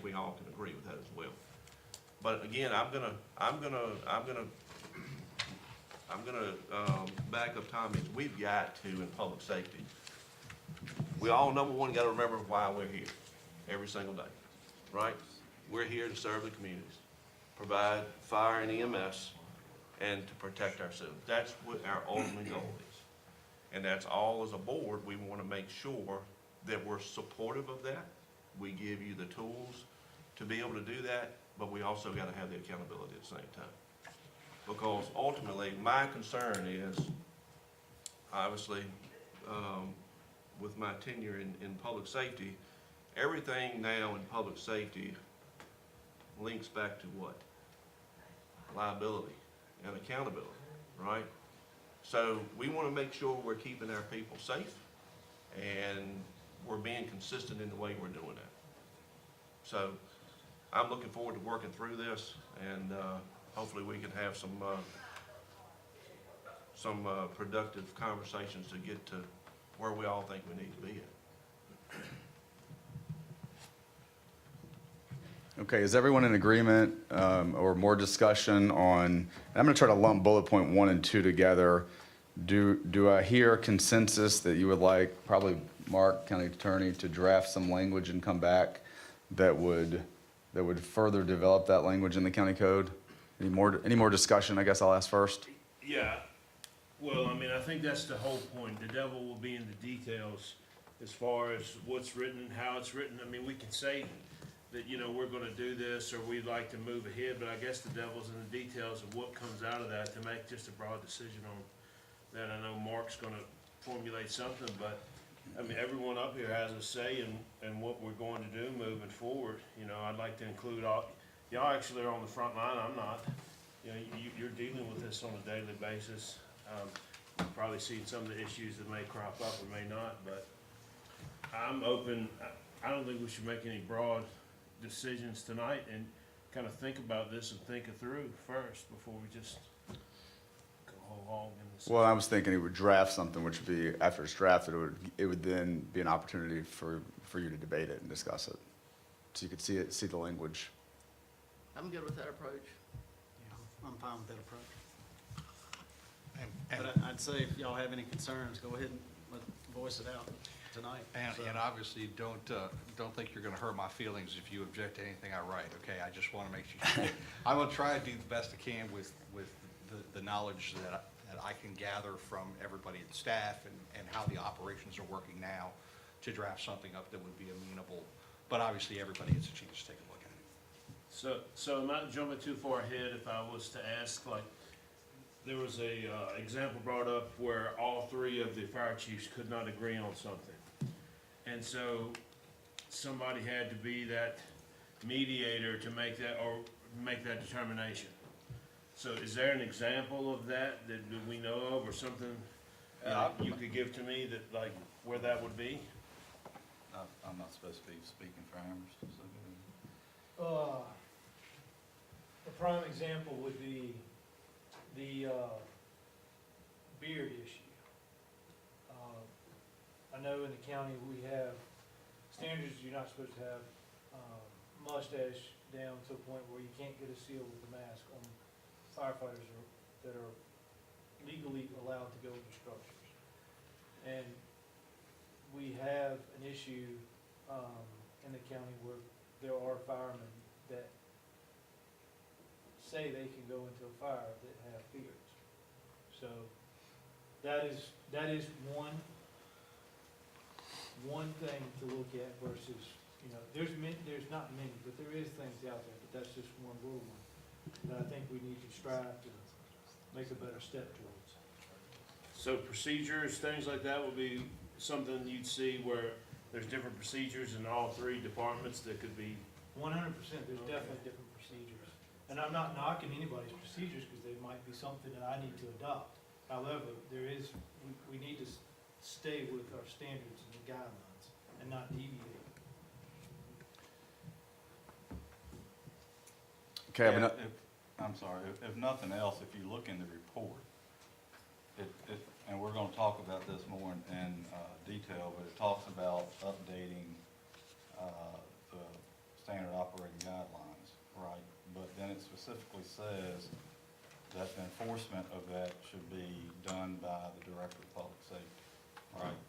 we all can agree with that as well. But again, I'm gonna back up Tommy. We've got to, in public safety, we all, number one, gotta remember why we're here every single day, right? We're here to serve the communities, provide fire and EMS, and to protect ourselves. That's what our ultimate goal is. And that's all as a board, we wanna make sure that we're supportive of that. We give you the tools to be able to do that, but we also gotta have the accountability at the same time. Because ultimately, my concern is, obviously, with my tenure in public safety, everything now in public safety links back to what? Liability and accountability, right? So we want to make sure we're keeping our people safe and we're being consistent in the way we're doing that. So I'm looking forward to working through this, and hopefully we can have some productive conversations to get to where we all think we need to be at. Okay, is everyone in agreement or more discussion on, and I'm going to try to lump bullet point 1 and 2 together. Do I hear consensus that you would like, probably Mark, County Attorney, to draft some language and come back that would further develop that language in the county code? Any more discussion, I guess I'll ask first? Yeah, well, I mean, I think that's the whole point. The devil will be in the details as far as what's written, how it's written. I mean, we can say that, you know, we're gonna do this, or we'd like to move ahead, but I guess the devil's in the details of what comes out of that to make just a broad decision on that. I know Mark's gonna formulate something, but, I mean, everyone up here has a say in what we're going to do moving forward. You know, I'd like to include y'all actually are on the front line, I'm not. You know, you're dealing with this on a daily basis. You've probably seen some of the issues that may crop up or may not, but I'm open. I don't think we should make any broad decisions tonight, and kind of think about this and think it through first before we just go whole hog in this. Well, I was thinking it would draft something, which would be, after it's drafted, it would then be an opportunity for you to debate it and discuss it. So you could see the language. I'm good with that approach. Yeah, I'm fine with that approach. But I'd say if y'all have any concerns, go ahead and voice it out tonight. And obviously, don't think you're gonna hurt my feelings if you object to anything I write, okay? I just wanna make sure. I'm gonna try to do the best I can with the knowledge that I can gather from everybody at staff and how the operations are working now to draft something up that would be amenable. But obviously, everybody gets a chance to take a look at it. So I'm not jumping too far ahead. If I was to ask, like, there was a example brought up where all three of the fire chiefs could not agree on something. And so somebody had to be that mediator to make that determination. So is there an example of that we know of, or something you could give to me that, like, where that would be? I'm not supposed to be speaking for Amherst, so. A prime example would be the beard issue. I know in the county we have standards, you're not supposed to have mustache down to a point where you can't get a seal with the mask on firefighters that are legally allowed to go into structures. And we have an issue in the county where there are firemen that say they can go into a fire that have beards. So that is one thing to look at versus, you know, there's not many, but there is things out there, but that's just one little one that I think we need to strive to make a better step towards. So procedures, things like that would be something you'd see where there's different procedures in all three departments that could be. 100%, there's definitely different procedures. And I'm not knocking anybody's procedures because they might be something that I need to adopt. However, we need to stay with our standards and the guidelines and not deviate. Okay, Yeah, I'm sorry, if nothing else, if you look in the report, and we're gonna talk about this more in detail, but it talks about updating the standard operating specifically says that the enforcement of that should be done by the Director of Public Safety, right?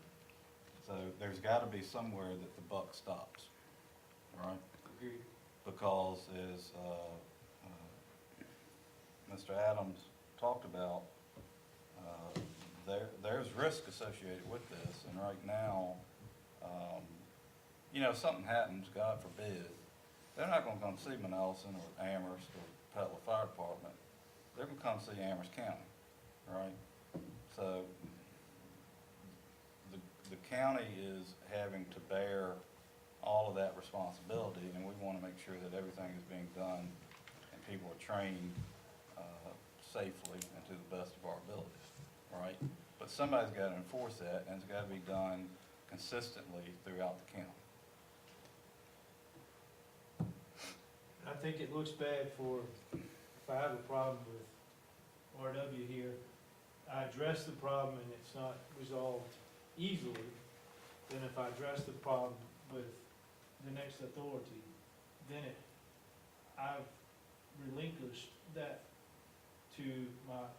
So there's gotta be somewhere that the buck stops, right? Agreed. Because as, Mr. Adams talked about, there's risk associated with this, and right now, you know, if something happens, God forbid, they're not gonna come see Manelson or Amherst or Petla Fire Department. They're gonna come see Amherst County, right? So, the county is having to bear all of that responsibility, and we wanna make sure that everything is being done and people are trained, safely and to the best of our abilities, right? But somebody's gotta enforce that, and it's gotta be done consistently throughout the county. I think it looks bad for, if I have a problem with RW here, I address the problem and it's not resolved easily, then if I address the problem with the next authority, then I've relinquished that to my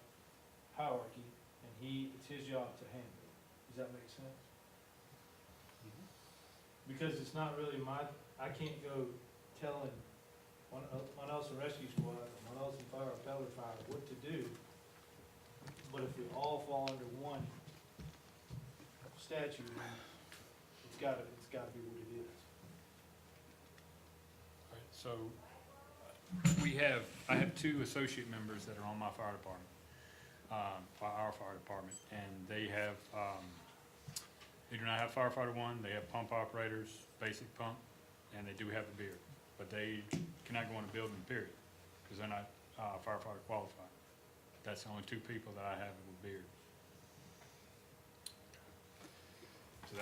hierarchy, and it's his job to handle it. Does that make sense? Because it's not really I can't go telling one else in rescue squad, one else in fire, or Pellet Fire what to do. But if we all fall under one statute, then it's gotta be what it is. Right, so, I have two associate members that are on my fire department, our fire department, and they have, they do not have firefighter one, they have pump operators, basic pump, and they do have a beard, but they cannot go in a building, period, because they're not, firefighter qualified. That's the only two people that I have with beard. So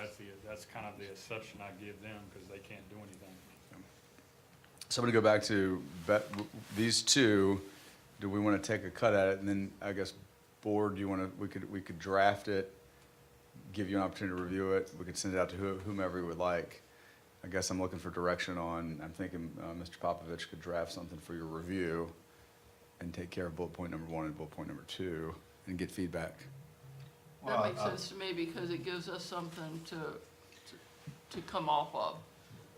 that's kind of the exception I give them, because they can't do anything. So I'm gonna go back to these two. Do we want to take a cut at it, and then I guess board? Do you want to? We could draft it, give you an opportunity to review it. We could send it out to whomever you would like. I guess I'm looking for direction on. I'm thinking Mr. Popovich could draft something for your review, and take care of bullet point number 1 and bullet point number 2, and get feedback. That makes sense to me because it gives us something to come off of.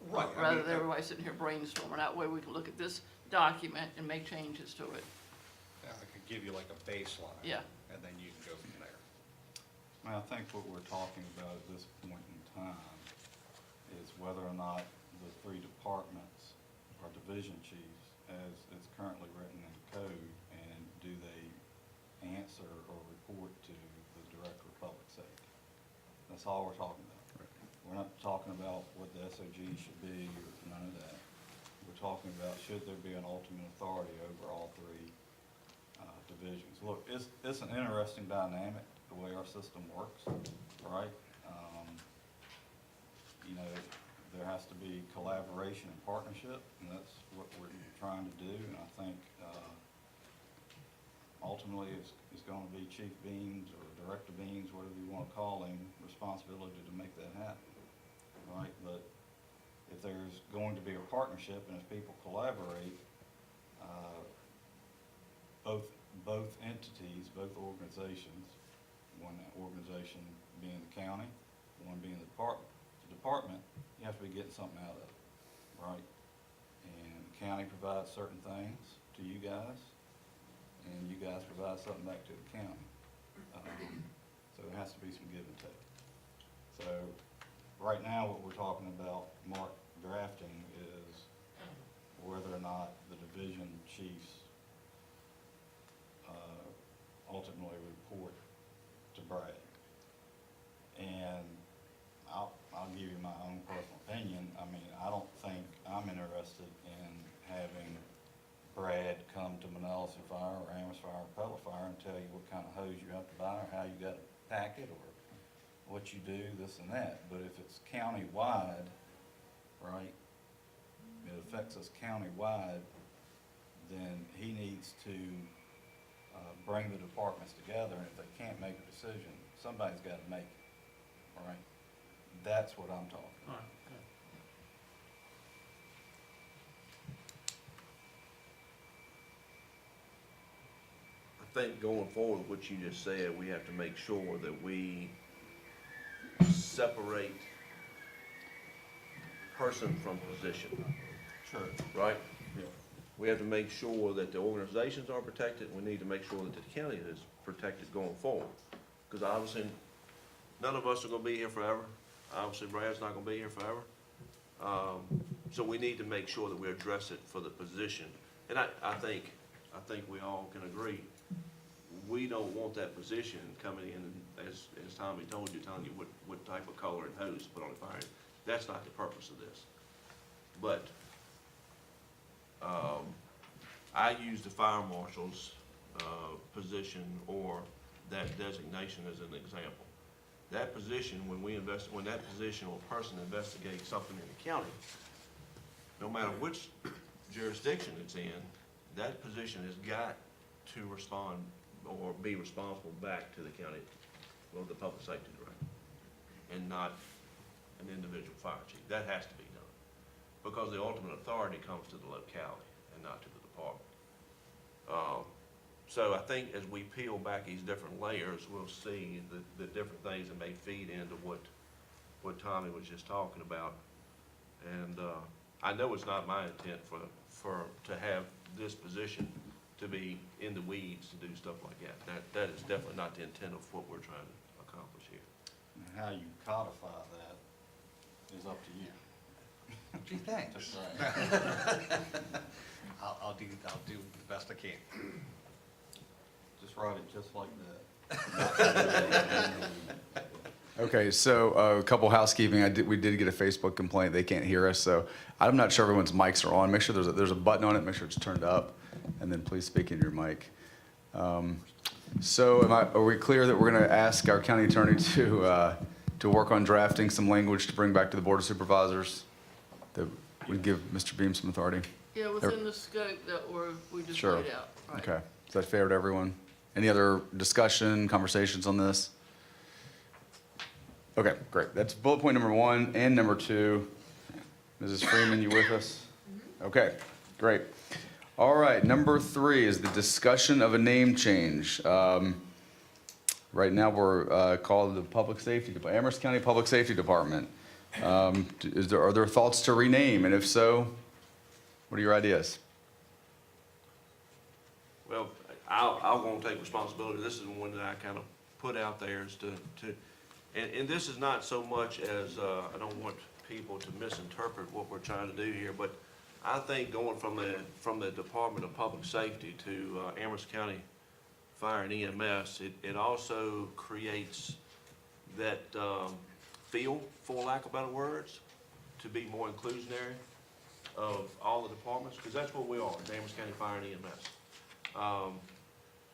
Right, I Rather mean, than everybody sitting here brainstorming. That way we can look at this document and make changes to it. I could give you like a baseline. Yeah. And then you can go from there. I think what we're talking about at this point in time is whether or not the 3 departments are division chiefs as it's currently written in code, and do they answer or report to the Director of Public Safety? That's all we're talking about. We're not talking about what the SOG should be or none of that. We're talking about should there be an ultimate authority over all 3 divisions. Look, it's an interesting dynamic, the way our system works, right? You know, there has to be collaboration and partnership, and that's what we're trying to do, and I think ultimately it's going to be Chief Beans or Director Beans, whatever you want to call him, responsibility to make that happen, right? But if there's going to be a partnership and if people collaborate, both entities, both organizations, one organization being the county, one being the department, you have to be getting something out of it, right? And the county provides certain things to you guys, and you guys provide something back to the county. So there has to be some give and take. So right now, what we're talking about, Mark, drafting is whether or not the division chiefs ultimately report to Brad. And I'll give you my own personal opinion. I mean, I don't think I'm interested in having Brad come to Manelson Fire or Amherst Fire or Pellet Fire and tell you what kind of hose you have to buy or how you got to pack it or what you do, this and that. But if it's county-wide, right, it affects us county-wide, then he needs to bring the departments together, and if they can't make a decision, somebody's got to make it, all right? That's what I'm talking All about. right, good. think going forward, what you just said, we have to make sure that we separate person from position, Sure. right? Yeah. We have to make sure that the organizations are protected, we need to make sure that the county is protected going forward. Because obviously, none of us are gonna be here forever, obviously Brad's not gonna be here forever. So we need to make sure that we address it for the position. And I think we all can agree, we don't want that position coming in, and as Tommy told you, telling you what type of color and hose to put on the fire. That's not the purpose of this. But, I use the fire marshal's, position or that designation as an example. That position, when that position or person investigates something in the county, no matter which jurisdiction it's in, that position has got to respond or be responsible back to the county, or the public safety director, and not an individual fire chief. That has to be done, because the ultimate authority comes to the locality and not to the department. So I think as we peel back these different layers, we'll see the different things that may feed into what Tommy was just talking about. And, I know it's not my intent to have this position to be in the weeds and do stuff like that. That is definitely not the intent of what we're trying to accomplish here. And how you codify that is up to you. Gee, thanks. Just saying. I'll do the best I can. Just write it just like that. Okay, so a couple housekeeping. We did get a Facebook complaint. They can't hear us, so I'm not sure everyone's mics are on. Make sure there's a button on it. Make sure it's turned up, and then please speak into your mic. So are we clear that we're going to ask our county attorney to work on drafting some language to bring back to the Board of Supervisors that would give Mr. Beam some authority? Yeah, within the scope that we just Sure. laid out. Right. Okay, is that fair to everyone? Any other discussion, conversations on this? Okay, great. That's bullet point number 1 and number 2. Mrs. Freeman, you with us? Okay, great. All right, number 3 is the discussion of a name change. Right now, we're called the Public Safety, Amherst County Public Safety Department. Are there thoughts to rename, and if so, what are your ideas? Well, I'll go and take responsibility. This is the one that I kind of put out there is and this is not so much as, I don't want people to misinterpret what we're trying to do here, but I think going from the Department of Public Safety to Amherst County Fire and EMS, it also creates that feel, for lack of better words, to be more inclusionary of all the departments, because that's what we are, Amherst County Fire and EMS.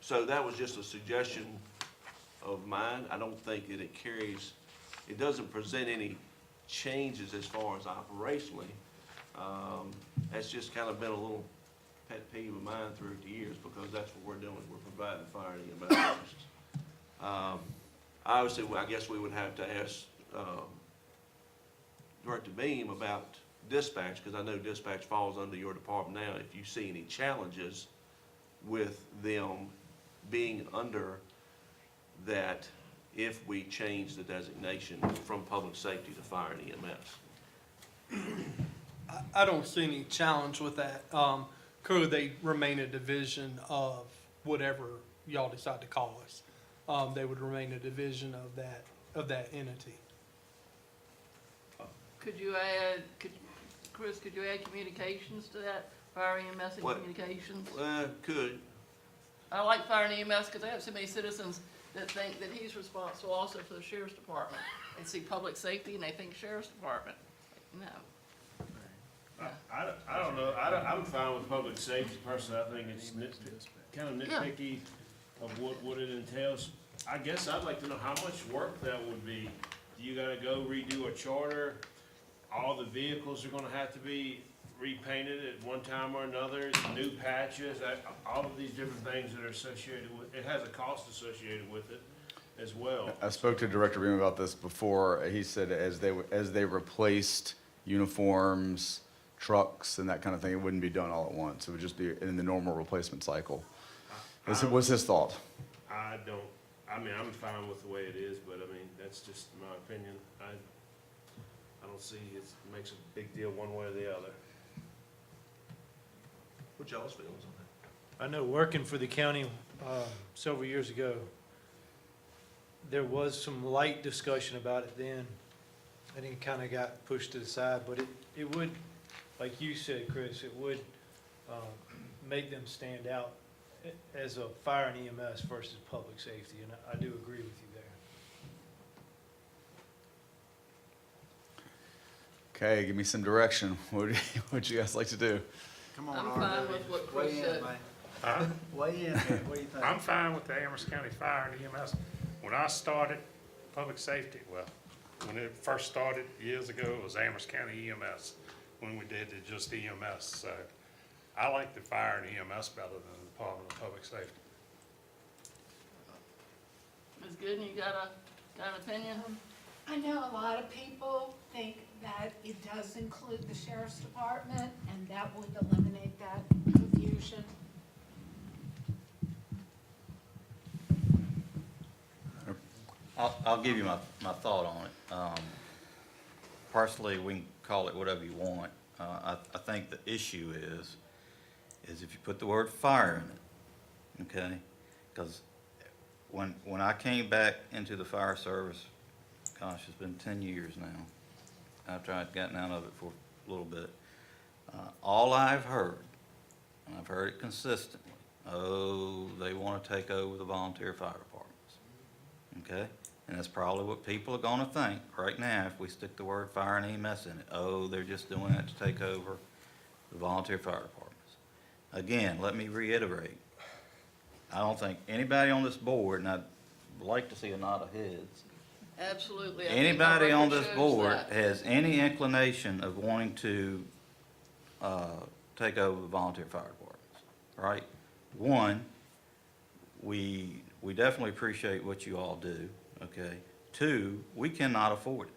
So that was just a suggestion of mine. I don't think that it doesn't present any changes as far as operationally. That's just kind of been a little pet peeve of mine through the years, because that's what we're doing. We're providing fire and EMS services. Obviously, I guess we would have to ask Director Beam about dispatch, because I know dispatch falls under your department now. If you see any challenges with them being under that, if we change the designation from public safety to fire and EMS. I don't see any challenge with that. Could they remain a division of whatever y'all decide to call us? They would remain a division of that entity. Chris, could you add communications to that, fire EMS and What? communications? Could. I like fire and EMS because I have so many citizens that think that he's responsible also for the sheriff's department. They see public safety and they think sheriff's department. No. I don't know, I'm fine with public safety personally. I think it's kind of nitpicky of what it entails. I guess I'd like to know how much work that would be. Do you gotta go redo a charter? All the vehicles are gonna have to be repainted at one time or another, new patches, all of these different things that are associated with, it has a cost associated with it as well. I spoke to Director Beam about this before. He said as they replaced uniforms, trucks, and that kind of thing, it wouldn't be done all at once. It would just be in the normal replacement cycle. What's his thought? I don't, I mean, I'm fine with the way it is, but I mean, that's just my opinion. I don't see it makes a big deal one way or the other. What y'all's feelings on that? I know working for the county several years ago, there was some light discussion about it then, and it kind of got pushed to the side, but it would, like you said, Chris, it would make them stand out as a fire and EMS versus public safety, and I do agree with you there. Okay, give me some direction. What'd you guys like to do? Come on, I'm RW. fine with what Chris Weigh in, said. man. Weigh in, man. What do you think? I'm fine with the Amherst County Fire and EMS. When I started public safety, well, when it first started years ago, it was Amherst County EMS. When we did it, just EMS. So I like the fire and EMS better than the Department of Public Safety. Ms. Gooden, you got an opinion? I know a lot of people think that it does include the sheriff's department, and that would eliminate that confusion. I'll give you my thought on it. Personally, we can call it whatever you want. I think the issue is if you put the word fire in it, okay? Because when I came back into the fire service, gosh, it's been 10 years now, after I'd gotten out of it for a little bit, all I've heard, and I've heard it consistently, oh, they want to take over the volunteer fire departments, okay? And that's probably what people are going to think right now if we stick the word fire and EMS in it. Oh, they're just doing that to take over the volunteer fire departments. Again, let me reiterate. I don't think anybody on this board, and I'd like to see a nod of heads, Absolutely. I think our anybody on record this shows board that. has any inclination of wanting to take over the volunteer fire departments, right? One, we definitely appreciate what you all do, okay? Two, we cannot afford it.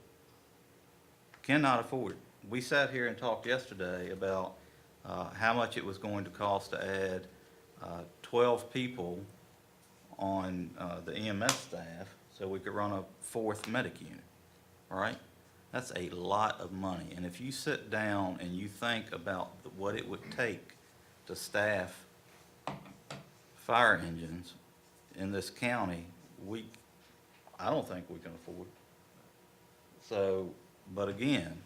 Cannot afford it. We sat here and talked yesterday about how much it was going to cost to add 12 people on the EMS staff so we could run a fourth medic unit, all right? That's a lot of money. And if you sit down and you think about what it would take to staff fire engines in this county, I don't think we can afford it. So, but again,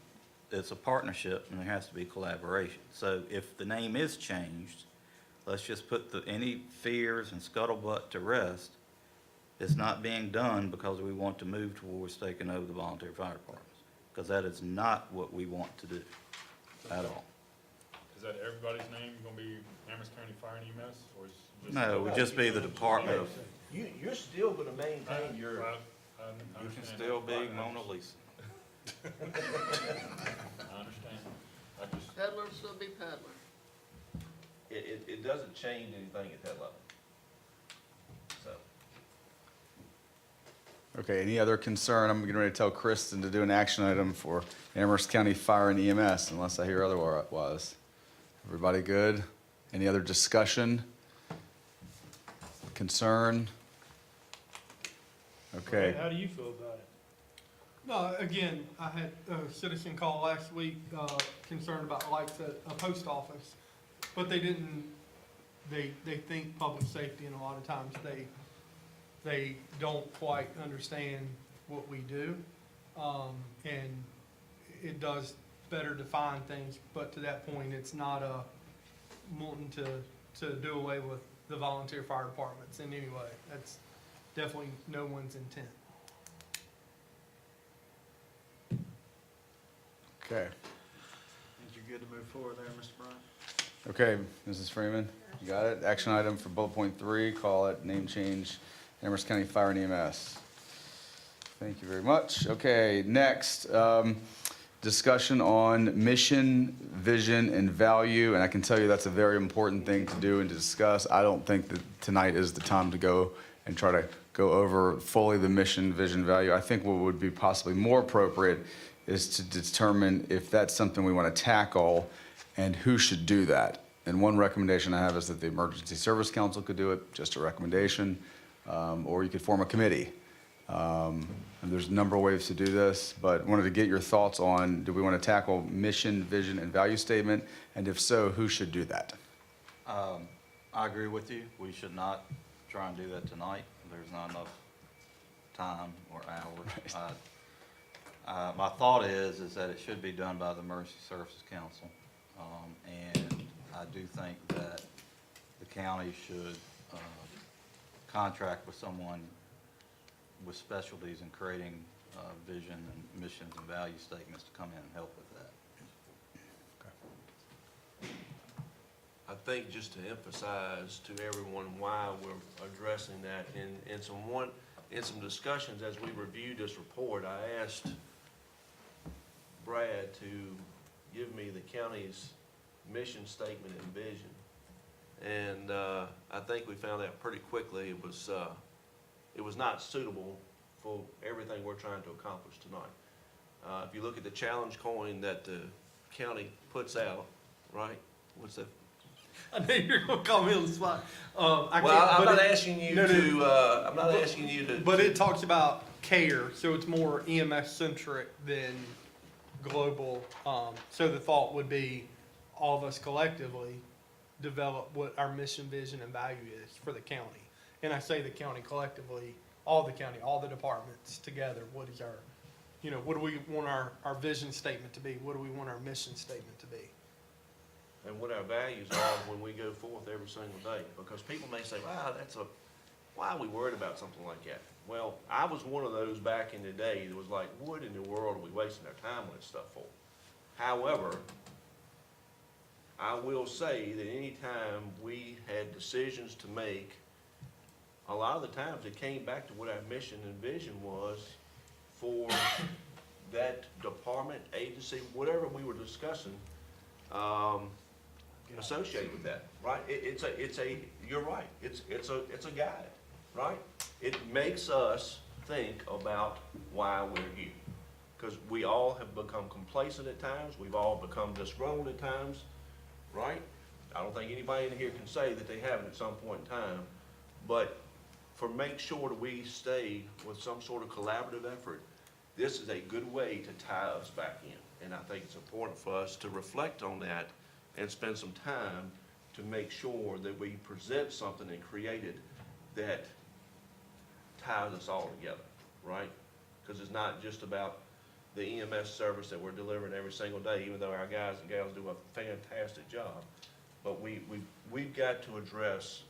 it's a partnership and there has to be collaboration. So if the name is changed, let's just put any fears and scuttlebutt to rest. It's not being done because we want to move towards taking over the volunteer fire departments, because that is not what we want to do at all. Is that everybody's name gonna be Amherst County Fire and EMS, or is it just? No, it would just be the department of, You're still gonna maintain your, Well, I you can understand still that. be Mona Lisa. I understand. I just, Peddler will still be peddler. it doesn't change anything at that level. So, Okay, any other concern? I'm getting ready to tell Kristen to do an action item for Amherst County Fire and EMS, unless I hear otherwise. Everybody good? Any other discussion? Concern? Okay. How do you feel about it? No, again, I had a citizen call last week, concerned about lights at a post office, but they think public safety, and a lot of times they don't quite understand what we do. And it does better define things, but to that point, it's not wanting to do away with the volunteer fire departments in any way. That's definitely no one's intent. Okay. Think you're good to move forward there, Mr. Bryant? Okay, Mrs. Freeman, you got it? Action item for bullet point 3, call it name change, Amherst County Fire and EMS. Thank you very much. Okay, next, discussion on mission, vision, and value. And I can tell you that's a very important thing to do and to discuss. I don't think that tonight is the time to go and try to go over fully the mission, vision, value. I think what would be possibly more appropriate is to determine if that's something we want to tackle and who should do that. And one recommendation I have is that the Emergency Service Council could do it, just a recommendation, or you could form a committee. And there's a number of ways to do this, but wanted to get your thoughts on, do we want to tackle mission, vision, and value statement? And if so, who should do that? I agree with you. We should not try and do that tonight. There's not enough time or hours. My thought is that it should be done by the Emergency Services Council. And I do think that the county should contract with someone with specialties in creating vision and missions and value statements to come in and help with that. I think just to emphasize to everyone why we're addressing that, in some discussions as we reviewed this report, I asked Brad to give me the county's mission statement and vision. And I think we found out pretty quickly it was not suitable for everything we're trying to accomplish tonight. If you look at the challenge coin that the county puts out, right? What's that? I know you're gonna call me on the spot. I'm not asking you to, I'm not asking you to. But it talks about care, so it's more EMS centric than global. So the thought would be all of us collectively develop what our mission, vision, and value is for the county. And I say the county collectively, all the county, all the departments together. What is our, what do we want our vision statement to be? What do we want our mission statement to be? And what our values are when we go forth every single day. Because people may say, wow, why are we worried about something like that? Well, I was one of those back in the day that was like, what in the world are we wasting our time on this stuff for? However, I will say that anytime we had decisions to make, a lot of the times it came back to what our mission and vision was for that department, agency, whatever we were discussing, associated with that, right? You're right, it's a guide, right? It makes us think about why we're here. Because we all have become complacent at times, we've all become disgruntled at times, right? I don't think anybody in here can say that they haven't at some point in time, but make sure that we stay with some sort of collaborative effort, this is a good way to tie us back in. And I think it's important for us to reflect on that and spend some time to make sure that we present something and create it that ties us all together, right? Because it's not just about the EMS service that we're delivering every single day, even though our guys and gals do a fantastic job. But we've got to address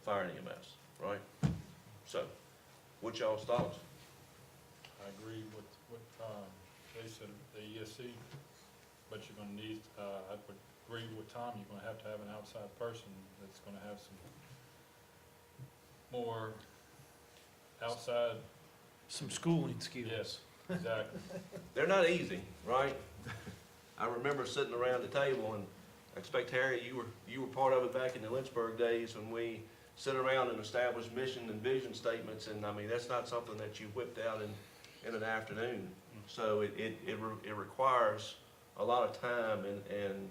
fire and EMS, right? So, what's y'all's thoughts? I agree with what they said, the ESC, but you're gonna need, I would agree with Tom, you're gonna have to have an outside person that's gonna have some more outside. Some schooling skills. Yes, exactly. They're not easy, right? I remember sitting around the table, and I expect, Harry, you were part of it back in the Lynchburg days when we sit around and establish mission and vision statements, and I mean, that's not something that you whipped out in an afternoon. So it requires a lot of time and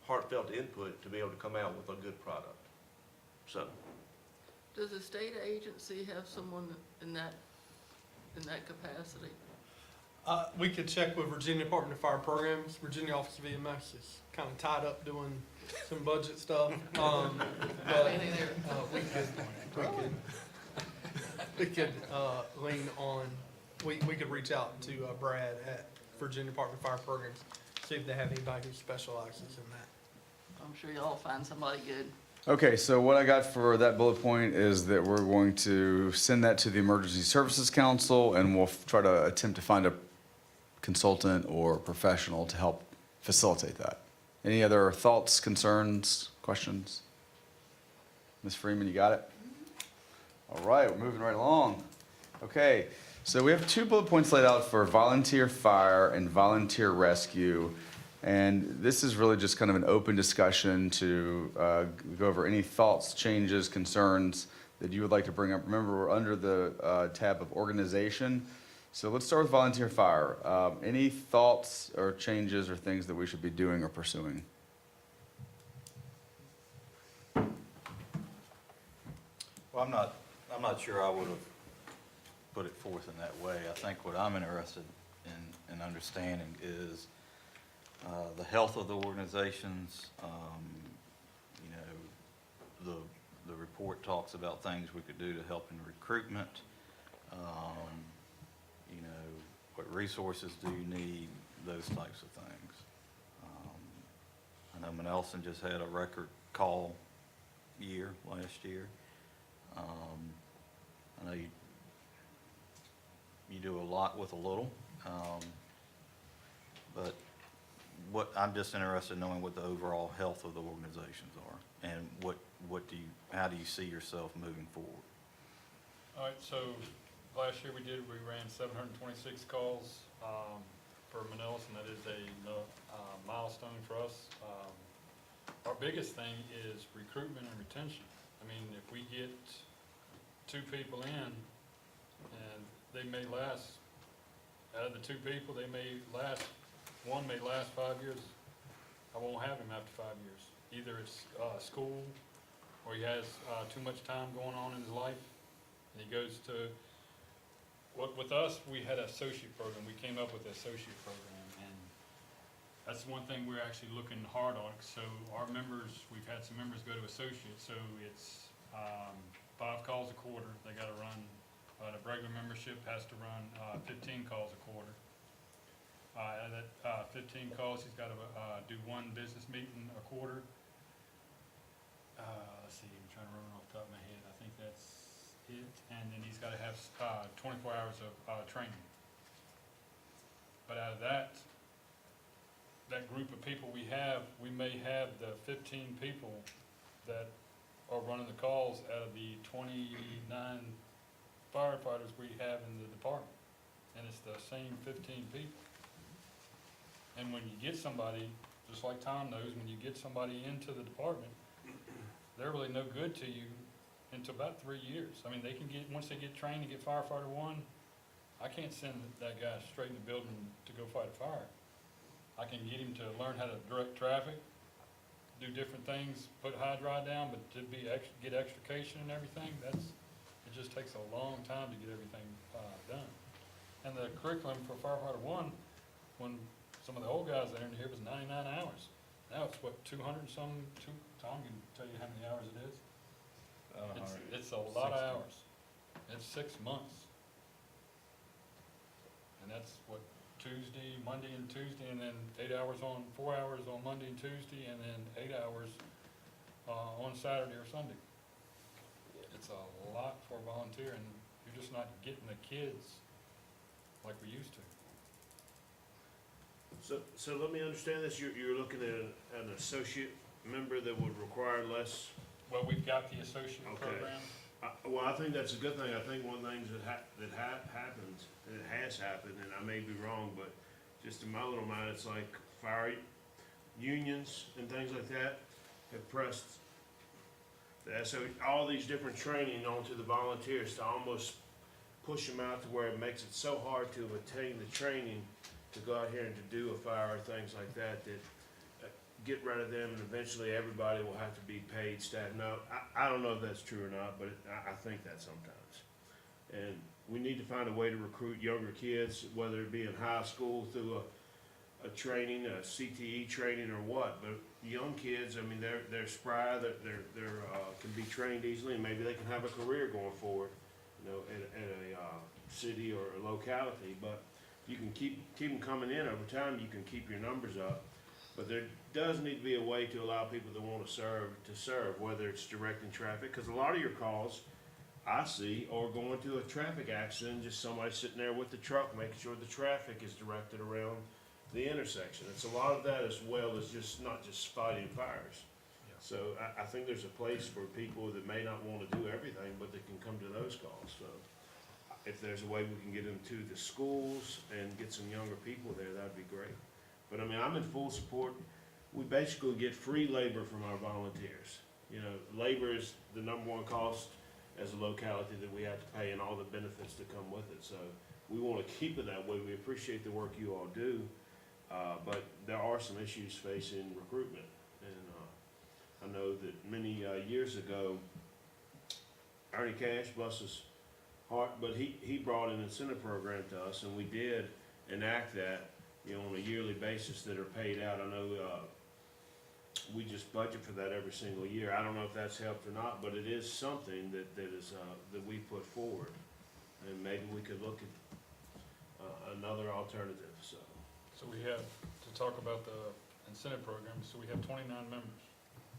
heartfelt input to be able to come out with a good product. So. Does the state agency have someone in that capacity? We could check with Virginia Department of Fire Programs. Virginia Office of EMS is kind of tied up doing some budget stuff. But we could lean on, we could reach out to Brad at Virginia Department of Fire Programs, see if they have anybody who specializes in that. I'm sure y'all find somebody good. Okay, so what I got for that bullet point is that we're going to send that to the Emergency Services Council, and we'll try to attempt to find a consultant or professional to help facilitate that. Any other thoughts, concerns, questions? Ms. Freeman, you got it? All right, we're moving right along. Okay, so we have 2 bullet points laid out for volunteer fire and volunteer rescue. And this is really just kind of an open discussion to go over any thoughts, changes, concerns that you would like to bring up. Remember, we're under the tab of organization. So let's start with volunteer fire. Any thoughts or changes or things that we should be doing or pursuing? Well, I'm not sure I would have put it forth in that way. I think what I'm interested in understanding is the health of the organizations. You know, the report talks about things we could do to help in recruitment. You know, what resources do you need, those types of things. I know Manelson just had a record call year last year. I know you do a lot with a little, but I'm just interested in knowing what the overall health of the organizations are, and how do you see yourself moving forward? All right, so last year we ran 726 calls for Manelson. That is a milestone for us. Our biggest thing is recruitment and retention. I mean, if we get 2 people in, and they may last, out of the 2 people, one may last 5 years. I won't have him after 5 years. Either it's school, or he has too much time going on in his life, and he goes to, with us, we had an associate program. We came up with an associate program, and that's one thing we're actually looking hard on. So our members, we've had some members go to associate, so it's 5 calls a quarter. They gotta run, the regular membership has to run 15 calls a quarter. Out of that 15 calls, he's gotta do 1 business meeting a quarter. Let's see, I'm trying to remember off the top of my head. I think that's it. And then he's gotta have 24 hours of training. But out of that group of people we may have the 15 people that are running the calls out of the 29 firefighters we have in the department. And it's the same 15 people. And when you get somebody, just like Tom knows, when you get somebody into the department, they're really no good to you until about 3 years. I mean, once they get trained to get firefighter 1, I can't send that guy straight in the building to go fight a fire. I can get him to learn how to direct traffic, do different things, put high drive down, but to get extrication and everything, it just takes a long time to get everything done. And the curriculum for firefighter 1, when some of the old guys that are in here, was 99 hours. Now it's what, 200 and some, Tom can tell you how many hours it is. It's a lot of hours. It's 6 months. And that's what, Monday and Tuesday, and then 4 hours on Monday and Tuesday, and then 8 hours on Saturday or Sunday. It's a lot for a volunteer, and you're just not getting the kids like we used to. So let me understand this, you're looking at an associate member that would require less? Well, we've got the associate Okay. program. Well, I think that's a good thing. I think one of the things that happens, and it has happened, and I may be wrong, but just in my little mind, it's like fire unions and things like that have pressed all these different training onto the volunteers to almost push them out to where it makes it so hard to attain the training to go out here and to do a fire, things like that, get rid of them, and eventually everybody will have to be paid staff. No, I don't know if that's true or not, but I think that sometimes. And we need to find a way to recruit younger kids, whether it be in high school through a training, a CTE training or what. But young kids, I mean, they're spry, they're can be trained easily, and maybe they can have a career going forward, you know, at a city or a locality. But you can keep them coming in over time. You can keep your numbers up. But there does need to be a way to allow people that want to serve, whether it's directing traffic, because a lot of your calls I see are going to a traffic accident, just somebody sitting there with the truck, making sure the traffic is directed around the intersection. It's a lot of that, as well as not just fighting fires. Yeah. So I think there's a place for people that may not want to do everything, but they can come to those calls. So if there's a way we can get into the schools and get some younger people there, that'd be great. But I mean, I'm in full support. We basically get free labor from our volunteers. You know, labor is the #1 cost as a locality that we have to pay, and all the benefits that come with it. So we wanna keep it that way. We appreciate the work you all do, but there are some issues facing recruitment. And, I know that many, years ago, Ernie Cash, bless his heart, but he brought an incentive program to us, and we did enact that, you know, on a yearly basis that are paid out. I know, we just budget for that every single year. I don't know if that's helped or not, but it is something that is, that we put forward. And maybe we could look at, another alternative, so. So we have, to talk about the incentive program, so we have 29 members.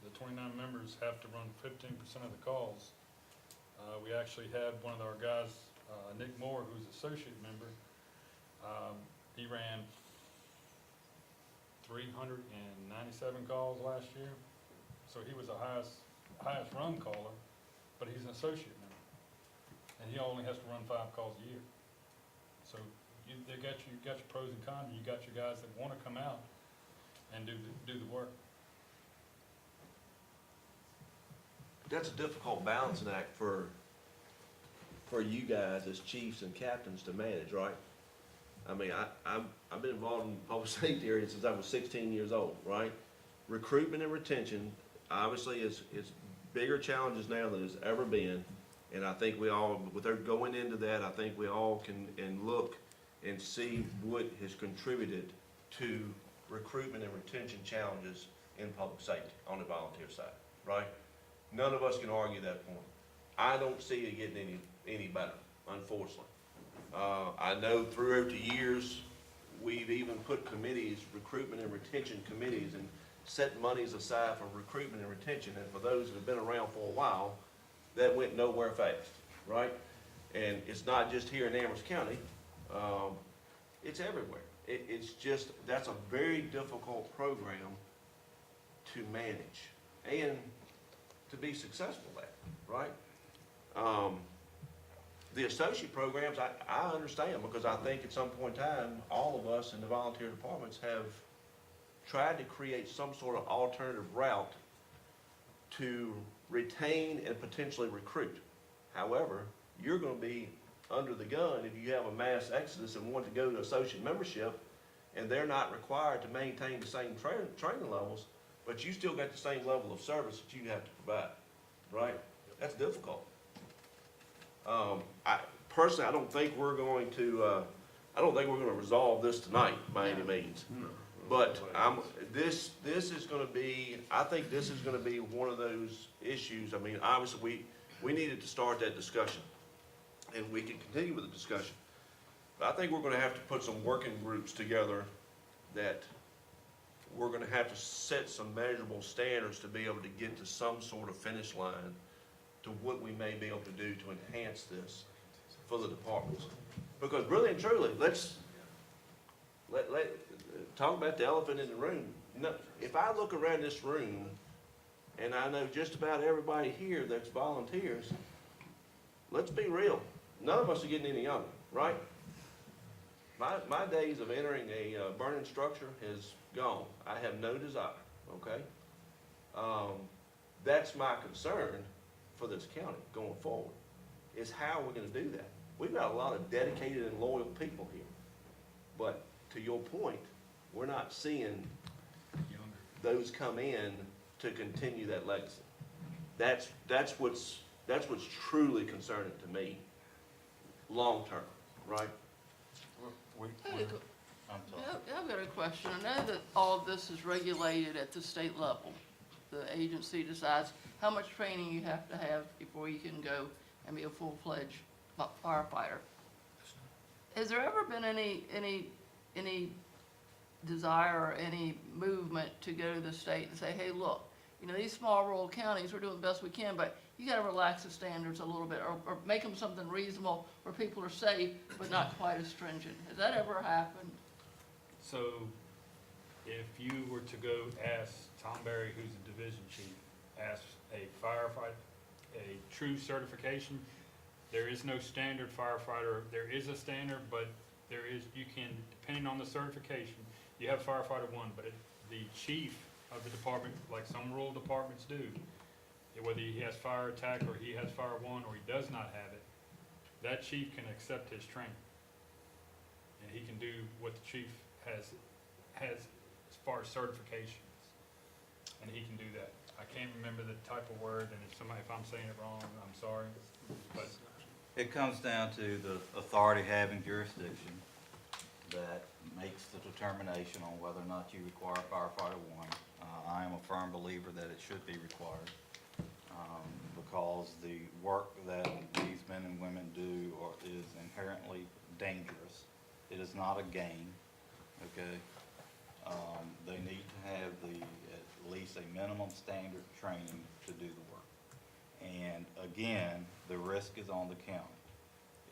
The 29 members have to run 15% of the calls. We actually had one of our guys, Nick Moore, who's associate member, he ran 397 calls last year. So he was the highest run caller, but he's an associate member. And he only has to run 5 calls a year. So you got your pros and cons, you got your guys that wanna come out and do the work. That's a difficult balancing act for you guys as chiefs and captains to manage, right? I mean, I've been involved in the public safety area since I was 16 years old, right? Recruitment and retention obviously is bigger challenges now than it's ever been. And I think we all, without going into that, I think we all can look and see what has contributed to recruitment and retention challenges in public safety on the volunteer side, right? None of us can argue that point. I don't see it getting any better, unfortunately. I know throughout the years, we've even put committees, recruitment and retention committees, and set monies aside for recruitment and retention. And for those that have been around for a while, that went nowhere fast, right? And it's not just here in Amherst County, it's everywhere. It's just, that's a very difficult program to manage and to be successful at, right? The associate programs, I understand, because I think at some point in time, all of us in the volunteer departments have tried to create some sort of alternative route to retain and potentially recruit. However, you're gonna be under the gun if you have a mass exodus and want to go to associate membership, and they're not required to maintain the same training levels, but you still got the same level of service that you have to provide, right? That's difficult. Personally, I don't think we're going to resolve this tonight by any means. But this is gonna be, I think this is gonna be one of those issues. I mean, obviously, we needed to start that discussion, and we can continue with the discussion. But I think we're gonna have to put some working groups together that we're gonna have to set some measurable standards to be able to get to some sort of finish line to what we may be able to do to enhance this for the departments. Because really and truly, let's talk about the elephant in the room. No, if I look around this room, and I know just about everybody here that's volunteers, let's be real, none of us are getting any younger, right? My days of entering a burning structure is gone. I have no desire, okay? That's my concern for this county going forward, is how we're gonna do that. We've got a lot of dedicated and loyal people here, but to your point, we're not seeing those come in to continue that legacy. That's what's truly concerning to me, long term, right? I'm sorry. I've got a question. I know that all of this is regulated at the state level. The agency decides how much training you have to have before you can go and be a full-fledged firefighter. Has there ever been any desire or any movement to go to the state and say, hey, look, you know, these small rural counties, we're doing the best we can, but you gotta relax the standards a little bit, or make them something reasonable where people are safe, but not quite as stringent. Has that ever happened? So if you were to go ask Tom Berry, who's the division chief, ask a firefighter, a true certification, there is no standard firefighter. There is a standard, but there is, you can, depending on the certification, you have firefighter one, but the chief of the department, like some rural departments do, whether he has fire attack or he has fire one or he does not have it, that chief can accept his training. and he can do what the chief has as far as certifications. And he can do that. I can't remember the type of word, and if I'm saying it wrong, I'm sorry, but It comes down to the authority having jurisdiction that makes the determination on whether or not you require firefighter one. I am a firm believer that it should be required, because the work that these men and women do is inherently dangerous. It is not a game, okay? They need to have at least a minimum standard training to do the work. And again, the risk is on the county.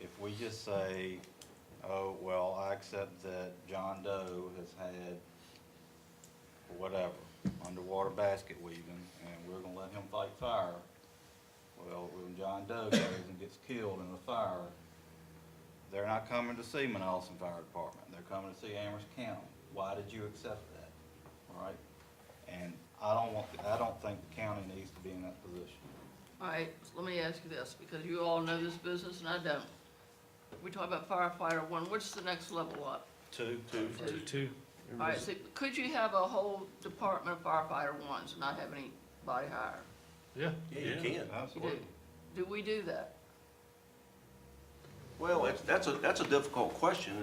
If we just say, oh, well, I accept that John Doe has had whatever, underwater basket weaving, and we're gonna let him fight fire. Well, when John Doe goes and gets killed in a fire, they're not coming to see Manalapan Fire Department. They're coming to see Amherst County. Why did you accept that? All right? And I don't think the county needs to be in that position. All right, so let me ask you this, because you all know this business and I don't. We talk about firefighter one, what's the next level up? Two. Two. All right, so could you have a whole department of firefighter ones and not have anybody hired? yeah. Yeah, you can. You do? Absolutely. Do we do that? Well, that's a difficult question,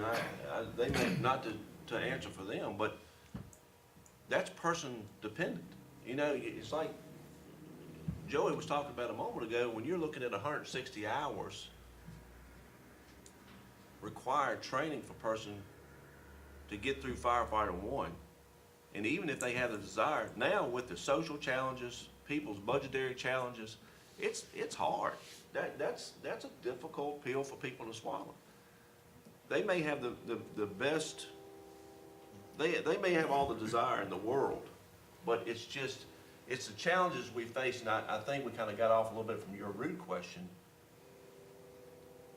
and they may not to answer for them, but that's person dependent. You know, it's like Joey was talking about a moment ago, when you're looking at 160 hours required training for a person to get through firefighter one, and even if they have the desire, now with the social challenges, people's budgetary challenges, it's hard. That's a difficult pill for people to swallow. They may have the best, they may have all the desire in the world, but it's the challenges we face, and I think we kind of got off a little bit from your root question.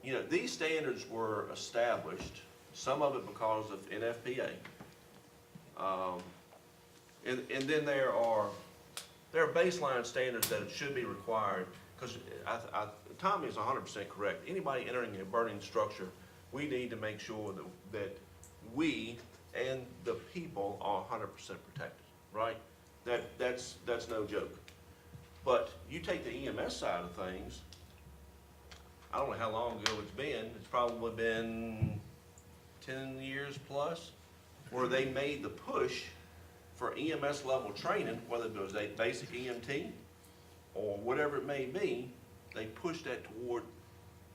You know, these standards were established, some of it because of NFPA. And then there are baseline standards that should be required, because Tommy is 100% correct. Anybody entering a burning structure, we need to make sure that we and the people are 100% protected, right? That's no joke. But you take the EMS side of things, I don't know how long ago it's been. It's probably been 10 years plus, where they made the push for EMS level training, whether it was a basic EMT or whatever it may be. They pushed that toward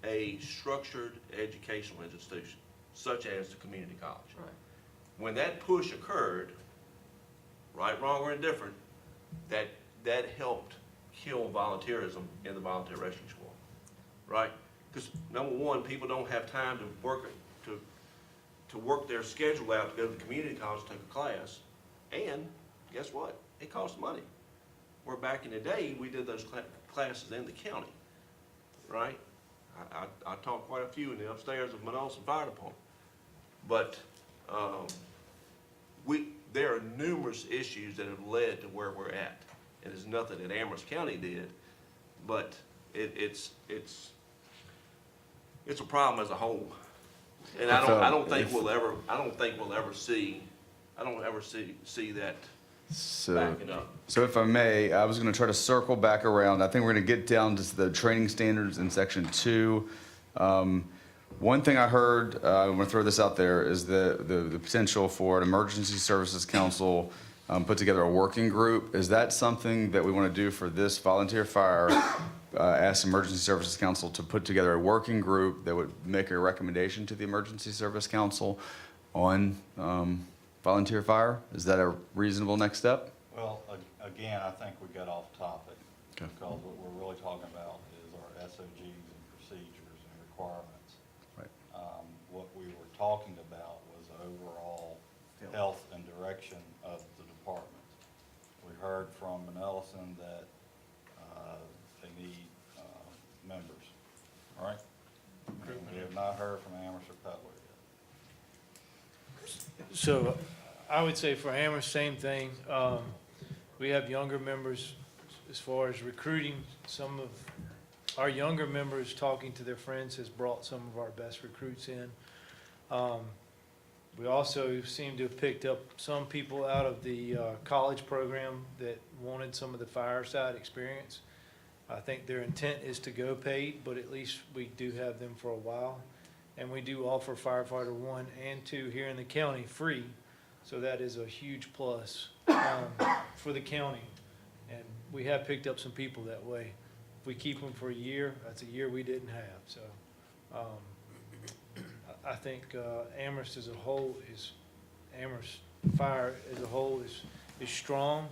a structured educational institution, such as the community college. Right. When that push occurred, right, wrong, or indifferent, that helped kill volunteerism in the volunteer rescue squad, right? Because number one, people don't have time to work their schedule out to go to the community college to take a class, and guess what? It costs money. Where back in the day, we did those classes in the county, right? I taught quite a few in the upstairs of Manalapan Fire Department, but there are numerous issues that have led to where we're at. And it's nothing that Amherst County did, but it's a problem as a whole. And I don't think we'll ever see that backing up. So if I may, I was going to try to circle back around. I think we're going to get down to the training standards in section 2. One thing I heard, I want to throw this out there, is the potential for an emergency services council put together a working group. Is that something that we want to do for this volunteer fire? Ask Emergency Services Council to put together a working group that would make a recommendation to the Emergency Service Council on volunteer fire? Is that a reasonable next step? Well, again, I think we got off topic. Okay. Because what we're really talking about is our SOGs and procedures and requirements. Right. What we were talking about was overall health and direction of the department. We heard from Manalapan that they need members, all right? And we have not heard from Amherst or Cutler yet. So I would say for Amherst, same thing. We have younger members as far as recruiting. Some of our younger members talking to their friends has brought some of our best recruits in. We also seem to have picked up some people out of the college program that wanted some of the fireside experience. I think their intent is to go paid, but at least we do have them for a while. And we do offer firefighter 1 and 2 here in the county free, so that is a huge plus for the county. And we have picked up some people that way. If we keep them for a year, that's a year we didn't have, so. I think Amherst as a whole Amherst Fire as a whole is strong.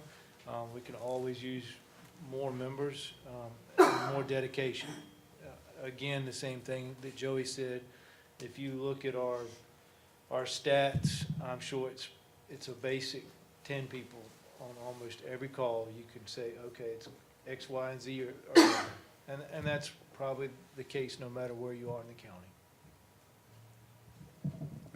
We can always use more members, and more dedication. Again, the same thing that Joey said. If you look at our stats, I'm sure it's a basic 10 people on almost every call. You can say, okay, it's X, Y, and Z, and that's probably the case no matter where you are in the county.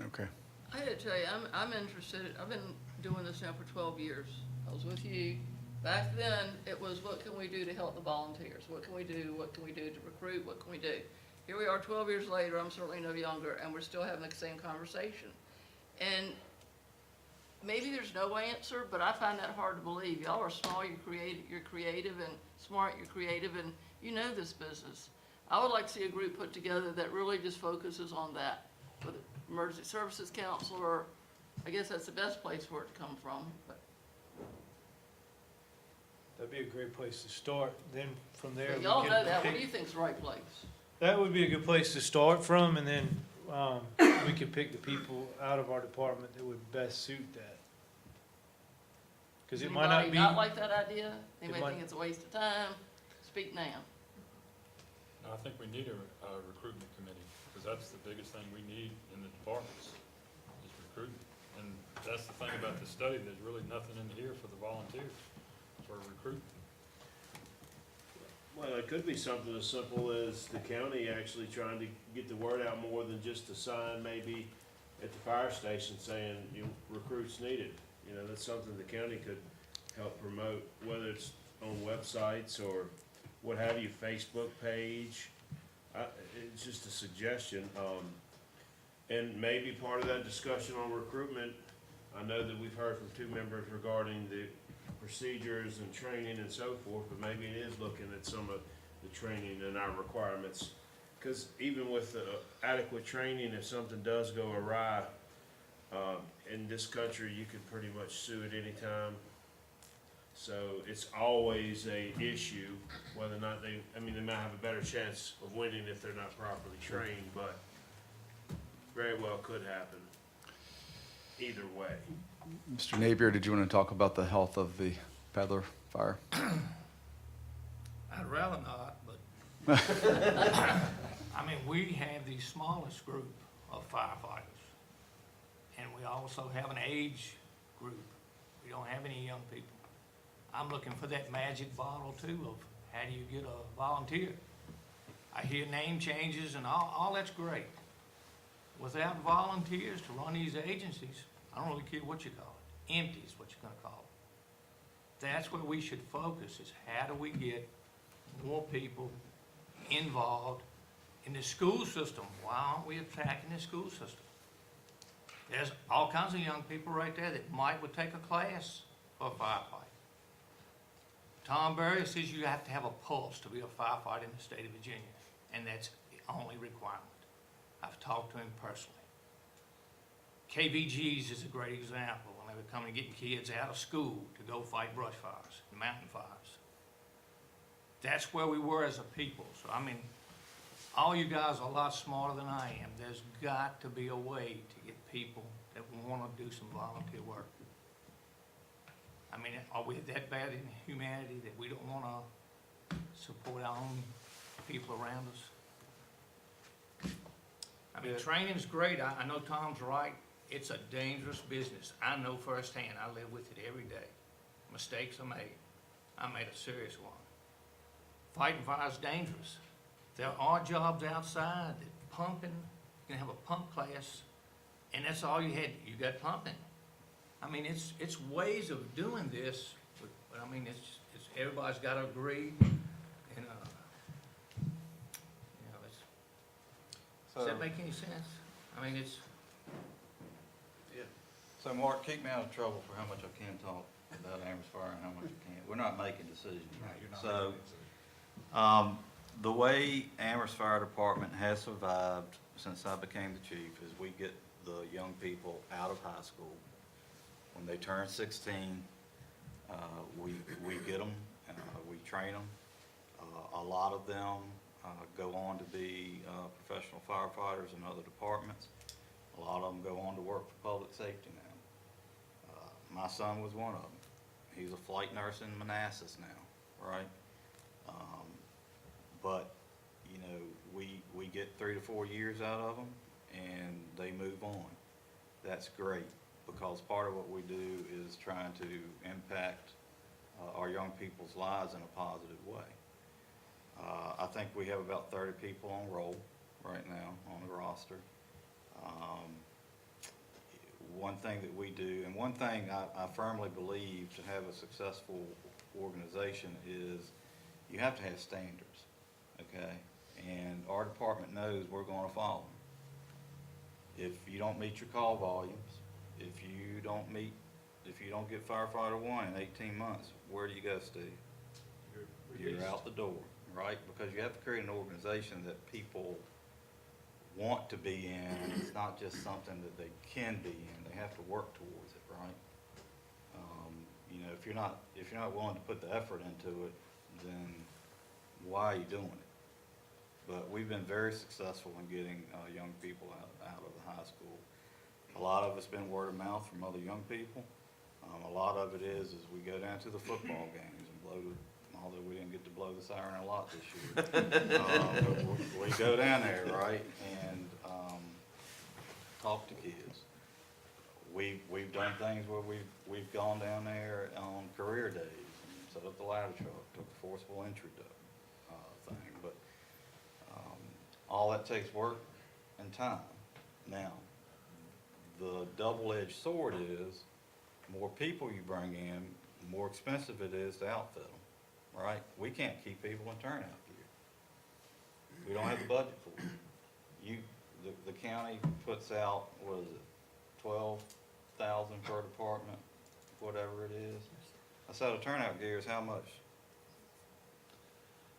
Okay. I gotta tell you, I'm interested, I've been doing this now for 12 years. I was with you. Back then, it was what can we do to help the volunteers? What can we do? What can we do to recruit? What can we do? Here we are 12 years later, I'm certainly no younger, and we're still having the same conversation. And maybe there's no answer, but I find that hard to believe. Y'all are small, you're creative and smart, you're creative, and you know this business. I would like to see a group put together that really just focuses on that. With Emergency Services Council, or I guess that's the best place for it to come from. But That'd be a great place to start. Then from there, we y'all can know that. What do pick- you think's the right place? That would be a good place to start from, and then we could pick the people out of our department that would best suit that. Because it might not Anybody be. not like that idea? Anybody might- think it's a waste of time? Speak now. I think we need a recruitment committee, because that's the biggest thing we need in the departments, is recruitment. And that's the thing about the study, there's really nothing in here for the volunteers, for recruitment. Well, it could be something as simple as the county actually trying to get the word out more than just a sign maybe at the fire station saying, recruits needed. You know, that's something the county could help promote, whether it's on websites or what have you, Facebook page. It's just a suggestion. And maybe part of that discussion on recruitment, I know that we've heard from 2 members regarding the procedures and training and so forth, but maybe it is looking at some of the training and our requirements. Because even with adequate training, if something does go awry, in this country, you could pretty much sue at any time. So it's always a issue whether or not they might have a better chance of winning if they're not properly trained, but very well could happen either way. Mr. Napier, did you want to talk about the health of the Peddler Fire? I'd rather not, but, I mean, we have the smallest group of firefighters. And we also have an age group. We don't have any young people. I'm looking for that magic bottle too of how do you get a volunteer? I hear name changes and all that's great. Without volunteers to run these agencies, I don't really care what you call it. Empty is what you're gonna call it. That's where we should focus, is how do we get more people involved in the school system? Why aren't we attacking the school system? There's all kinds of young people right there that would take a class for a firefighter. Tom Berry says you have to have a pulse to be a firefighter in the state of Virginia, and that's the only requirement. I've talked to him personally. KVGs is a great example when they were coming and getting kids out of school to go fight brush fires and mountain fires. That's where we were as a people. So, I mean, all you guys are a lot smarter than I am. There's got to be a way to get people that want to do some volunteer work. I mean, are we that bad in humanity that we don't want to support our own people around us? I mean, training's great. I know Tom's right. It's a dangerous business. I know firsthand. I live with it every day. Mistakes are made. I made a serious one. Fighting fire is dangerous. There are jobs outside that pumping, you can have a pump class, and that's all you had. You got pumping. I mean, it's ways of doing this, but I mean, it's everybody's got to agree, and does that make any sense? I mean, So Mark, keep me out of trouble for how much I can talk about Amherst Fire and how much I can't. We're not making decisions. You're not So, making it. the way Amherst Fire Department has survived since I became the chief is we get the young people out of high school. When they turn 16, we get them, we train them. A lot of them go on to be professional firefighters in other departments. A lot of them go on to work for public safety now. My son was one of them. He's a flight nurse in Manassas now, right? But, you know, we get 3 to 4 years out of them and they move on. That's great, because part of what we do is trying to impact our young people's lives in a positive way. I think we have about 30 people on roll right now on the roster. One thing that we do, and one thing I firmly believe to have a successful organization is you have to have standards, okay? And our department knows we're gonna follow them. If you don't meet your call volumes, if you don't get firefighter 1 in 18 months, where do you go, Steve? You're out the door, right? Because you have to create an organization that people want to be in. It's not just something that they can be in. They have to work towards it, right? You know, if you're not willing to put the effort into it, then why are you doing it? But we've been very successful in getting young people out of the high school. A lot of it's been word of mouth from other young people. A lot of it is we go down to the football games and blow the, although we didn't get to blow the siren a lot this year. But we go down there, right, and talk to kids. We've done things where we've gone down there on career days and set up the ladder truck, took a forcible entry thing, but all that takes work and time. Now, the double-edged sword is, more people you bring in, the more expensive it is to outfit them, right? We can't keep people in turnout gear. We don't have the budget for it. The county puts out, what is it, 12,000 per department, whatever it is. A set of turnout gear is how much?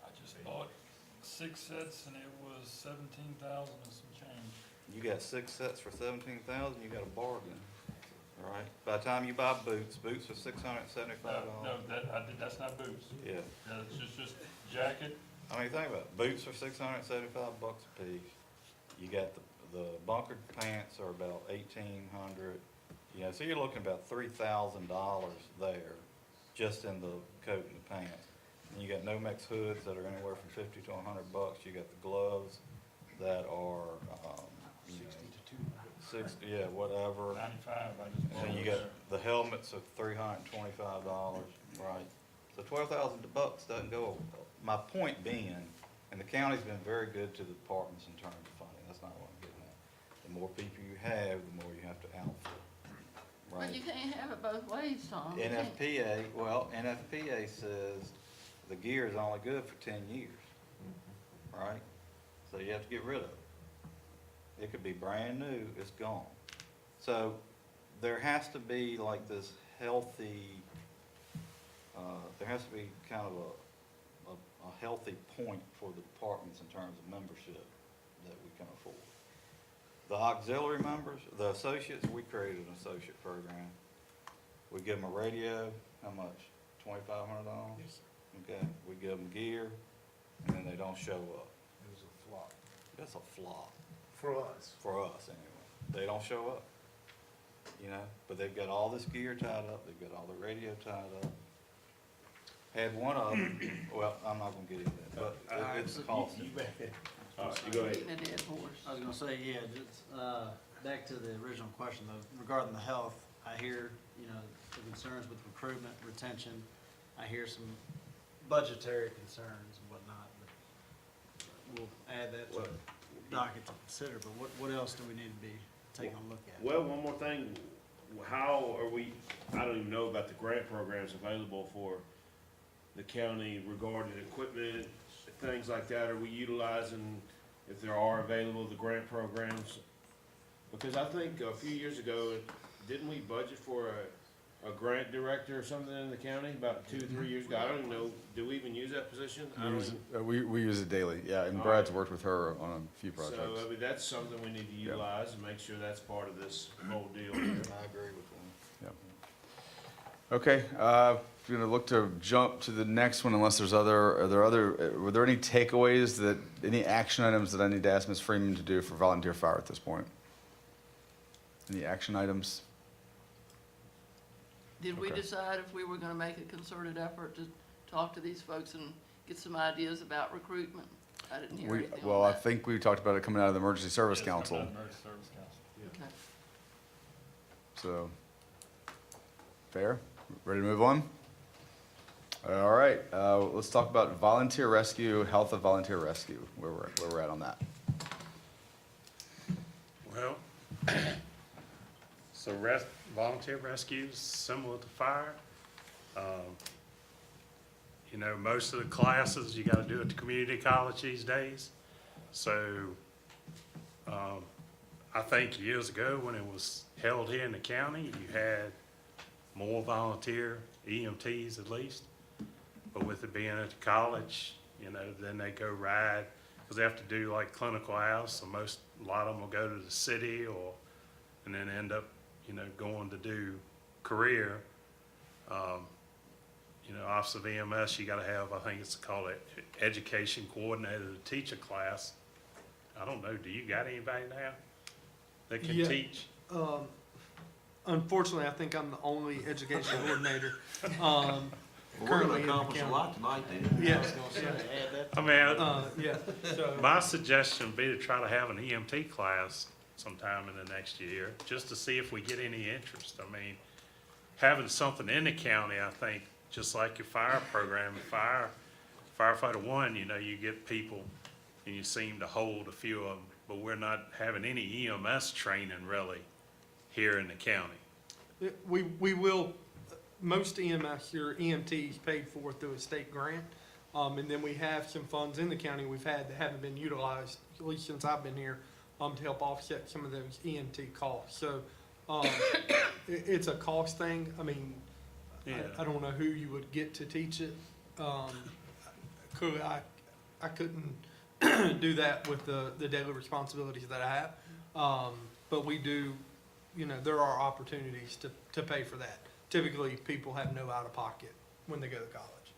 I just bought 6 sets and it was 17,000 and some change. You got 6 sets for 17,000, you got a bargain, right? By the time you buy boots are $675. That's not boots. Yeah. It's just jacket. I mean, think about it. Boots are $675 a piece. You got the bunkered pants are about $1,800. You know, so you're looking about $3,000 there, just in the coat and the pants. And you got Nomex hoods that are anywhere from $50 to $100. You got the gloves that are 60, yeah, whatever. 95, I just bought. And then you got the helmets of $325, right? So $12,000 doesn't go. My point being, and the county's been very good to the departments in terms of funding. That's not what I'm getting at. The more people you have, the more you have to outfit, right? But you can't have it both ways, Tom. You can't- NFPA says the gear is only good for 10 years, right? So you have to get rid of it. It could be brand new, it's gone. So there has to be like this healthy, there has to be kind of a healthy point for the departments in terms of membership that we can afford. The auxiliary members, the associates, we created an associate program. We give them a radio, how much? $2,500? Yes. Okay, we give them gear, and then they don't show up. It was a flop. That's a flop, For us. for us anyway. They don't show up, you know, but they've got all this gear tied up, they've got all the radio tied up. Had one of them, well, I'm not gonna get into that, but it's costing. All right, you go ahead. Beating a dead horse. I was gonna say, yeah, just, back to the original question though, regarding the health, I hear, you know, the concerns with recruitment, retention. I hear some budgetary concerns and whatnot, but we'll add that to the docket to consider, but what else do we need to be taking a look at? Well, one more thing, how are we, I don't even know about the grant programs available for the county regarding equipment, things like that. Are we utilizing, if there are available, the grant programs? Because I think a few years ago, didn't we budget for a grant director or something in the county about 2-3 years ago? I don't even know, do we even use that position? I don't even. We use it daily, yeah, and All Brad's right. worked with her on a few projects. So, I mean, that's something we need to Yeah. utilize and make sure that's part of this whole deal here. I agree with them. Okay, we're gonna look to jump to the next one unless there's were there any takeaways any action items that I need to ask Ms. Freeman to do for volunteer fire at this point? Any action items? Did we Okay. decide if we were gonna make a concerted effort to talk to these folks and get some ideas about recruitment? I didn't hear anything Well, on I that. think we talked about it coming out of the Emergency Service Council, Okay. so. Fair? Ready to move on? All right, let's talk about volunteer rescue, health of volunteer rescue, where we're at on that. Well, so volunteer rescues, similar to fire. You know, most of the classes you gotta do at the community college these days. So, I think years ago when it was held here in the county, you had more volunteer EMTs at least. But with it being at the college, you know, then they go ride, because they have to do like clinical hours, so a lot of them will go to the city and then end up, you know, going to do career. You know, Office of EMS, you gotta have, I think it's called education coordinator to teach a class. I don't know, do you got anybody now that can Yeah. teach? Unfortunately, I think I'm the only education coordinator. Well, we're Currently gonna in the accomplish a county. lot tonight then. Yeah, Add that. I mean, yeah, so, my suggestion would be to try to have an EMT class sometime in the next year, just to see if we get any interest. I mean, having something in the county, I think, just like your fire program, firefighter one, you know, you get people and you seem to hold a few of them, but we're not having any EMS training really here in the county. we will, most EMS or EMTs paid for through a state grant. And then we have some funds in the county we've had that haven't been utilized, at least since I've been here, to help offset some of those EMT costs. So, it's a cost thing. I mean, Yeah. I don't know who you would get to teach it. Clearly, I couldn't do that with the daily responsibilities that I have. But we do, you know, there are opportunities to pay for that. Typically, people have no out-of-pocket when they go to college.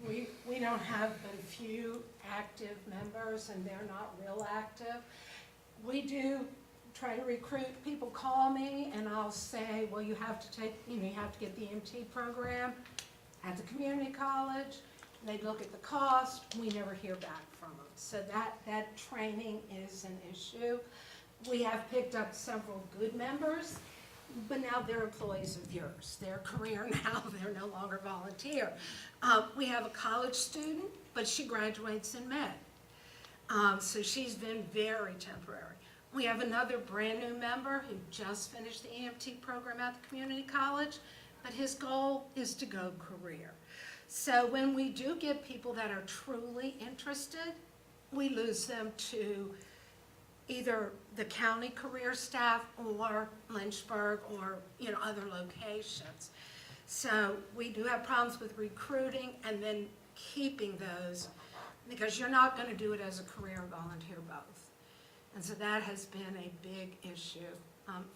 We don't have but a few active members, and they're not real active. We do try to recruit. People call me, and I'll say, well, you have to take, you know, you have to get the EMT program at the community college. They look at the cost. We never hear back from them. So that training is an issue. We have picked up several good members, but now they're employees of yours. They're career now, they're no longer volunteer. We have a college student, but she graduates in May. So she's been very temporary. We have another brand-new member who just finished the EMT program at the community college, but his goal is to go career. So when we do get people that are truly interested, we lose them to either the county career staff or Lynchburg or, you know, other locations. So we do have problems with recruiting and then keeping those, because you're not gonna do it as a career or volunteer both. And so that has been a big issue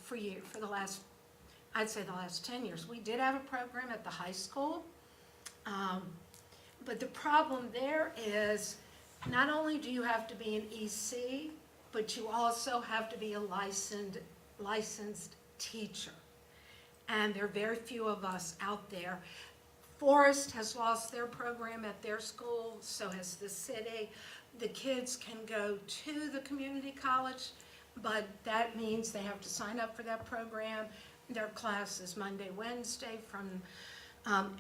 for the last, I'd say the last 10 years. We did have a program at the high school, but the problem there is not only do you have to be an EC, but you also have to be a licensed teacher. And there are very few of us out there. Forest has lost their program at their school, so has the city. The kids can go to the community college, but that means they have to sign up for that program. Their class is Monday, Wednesday from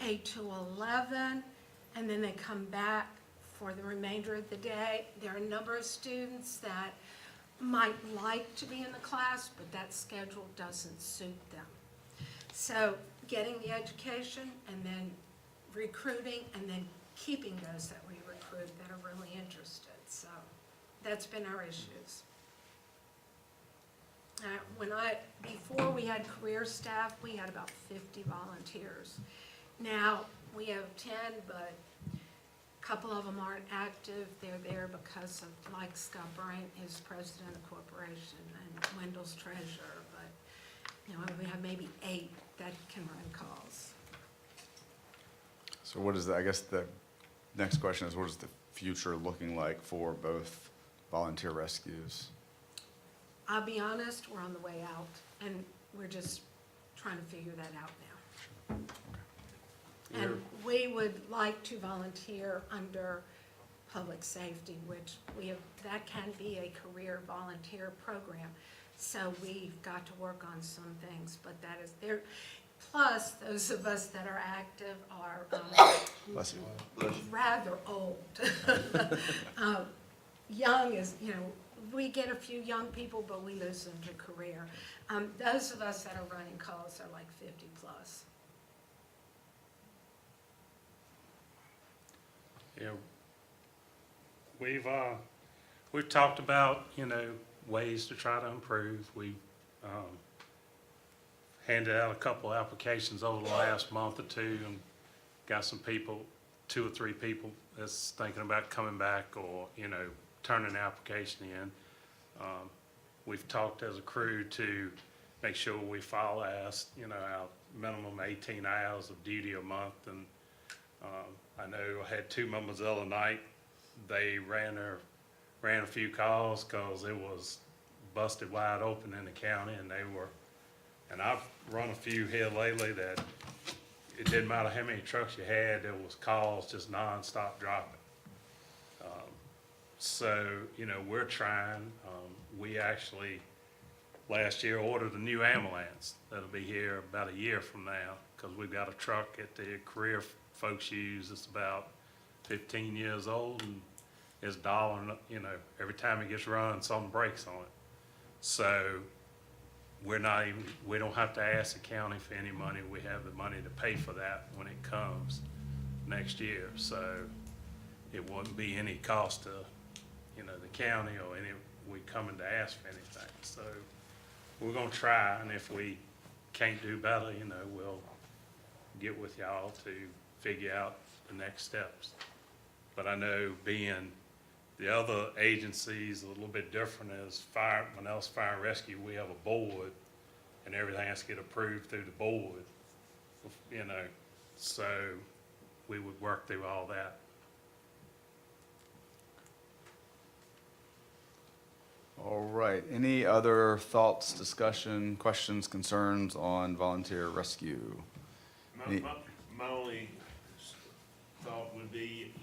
8 to 11, and then they come back for the remainder of the day. There are a number of students that might like to be in the class, but that schedule doesn't suit them. So getting the education and then recruiting and then keeping those that we recruit that are really interested. So that's been our issues. Before we had career staff, we had about 50 volunteers. Now, we have 10, but a couple of them aren't active. They're there because of, like Scott Bryant is president of the corporation and Wendell's treasurer, but, we have maybe 8 that can run calls. So what is I guess the next question is, what is the future looking like for both volunteer rescues? I'll be honest, we're on the way out, and we're just trying to figure that out now. And we would like to volunteer under public safety, which that can be a career volunteer program. So we've got to work on some things, but that is there. Plus, those of us that are active are Bless you. rather old. Young is, we get a few young people, but we lose them to career. Those of us that are running calls are like 50 plus. Yeah, we've talked about, ways to try to improve. We've handed out a couple of applications over the last month or two and got some people, 2 or 3 people that's thinking about coming back or, turning an application in. We've talked as a crew to make sure we follow our minimum 18 hours of duty a month. And I know I had 2 members the other night. They ran a few calls because it was busted wide open in the county, and I've run a few here lately that it didn't matter how many trucks you had, there was calls just nonstop dropping. So, we're trying. We actually, last year, ordered a new ambulance that'll be here about a year from now, because we've got a truck that the career folks use. It's about 15 years old, and it's dollaring, every time it gets run, something breaks on it. So we don't have to ask the county for any money. We have the money to pay for that when it comes next year. So it wouldn't be any cost to, the county or we coming to ask for anything. So we're gonna try, and if we can't do better, we'll get with y'all to figure out the next steps. But I know being the other agencies a little bit different is when else fire and rescue, we have a board and everything has to get approved through the board, so we would work through all that. All right, any other thoughts, discussion, questions, concerns on volunteer rescue? My only thought would be,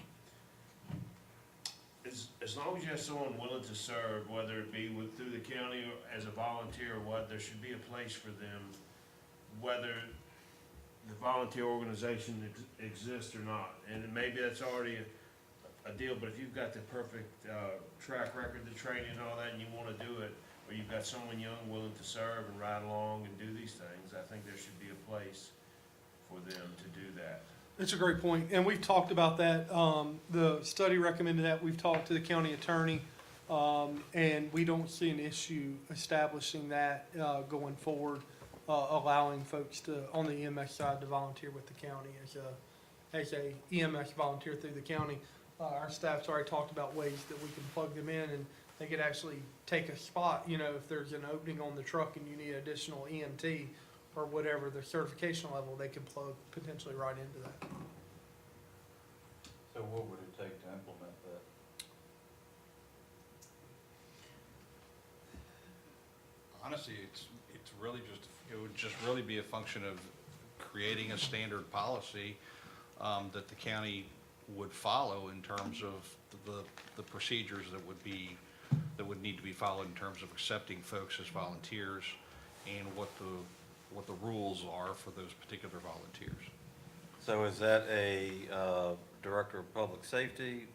as long as you have someone willing to serve, whether it be through the county or as a volunteer or what, there should be a place for them, whether the volunteer organization exists or not. And maybe that's already a deal, but if you've got the perfect track record, the training and all that, and you want to do it, or you've got someone young willing to serve and ride along and do these things, I think there should be a place for them to do that. It's a great point, and we've talked about that. The study recommended that. We've talked to the county attorney, and we don't see an issue establishing that going forward, allowing folks on the EMS side to volunteer with the county as a EMS volunteer through the county. Our staff's already talked about ways that we can plug them in, and they could actually take a spot, if there's an opening on the truck and you need additional EMT or whatever the certification level, they can plug potentially right into that. So what would it take to implement that? Honestly, it's really it would just really be a function of creating a standard policy that the county would follow in terms of the procedures that would need to be followed in terms of accepting folks as volunteers and what the rules are for those particular volunteers. So is that a Director of Public Safety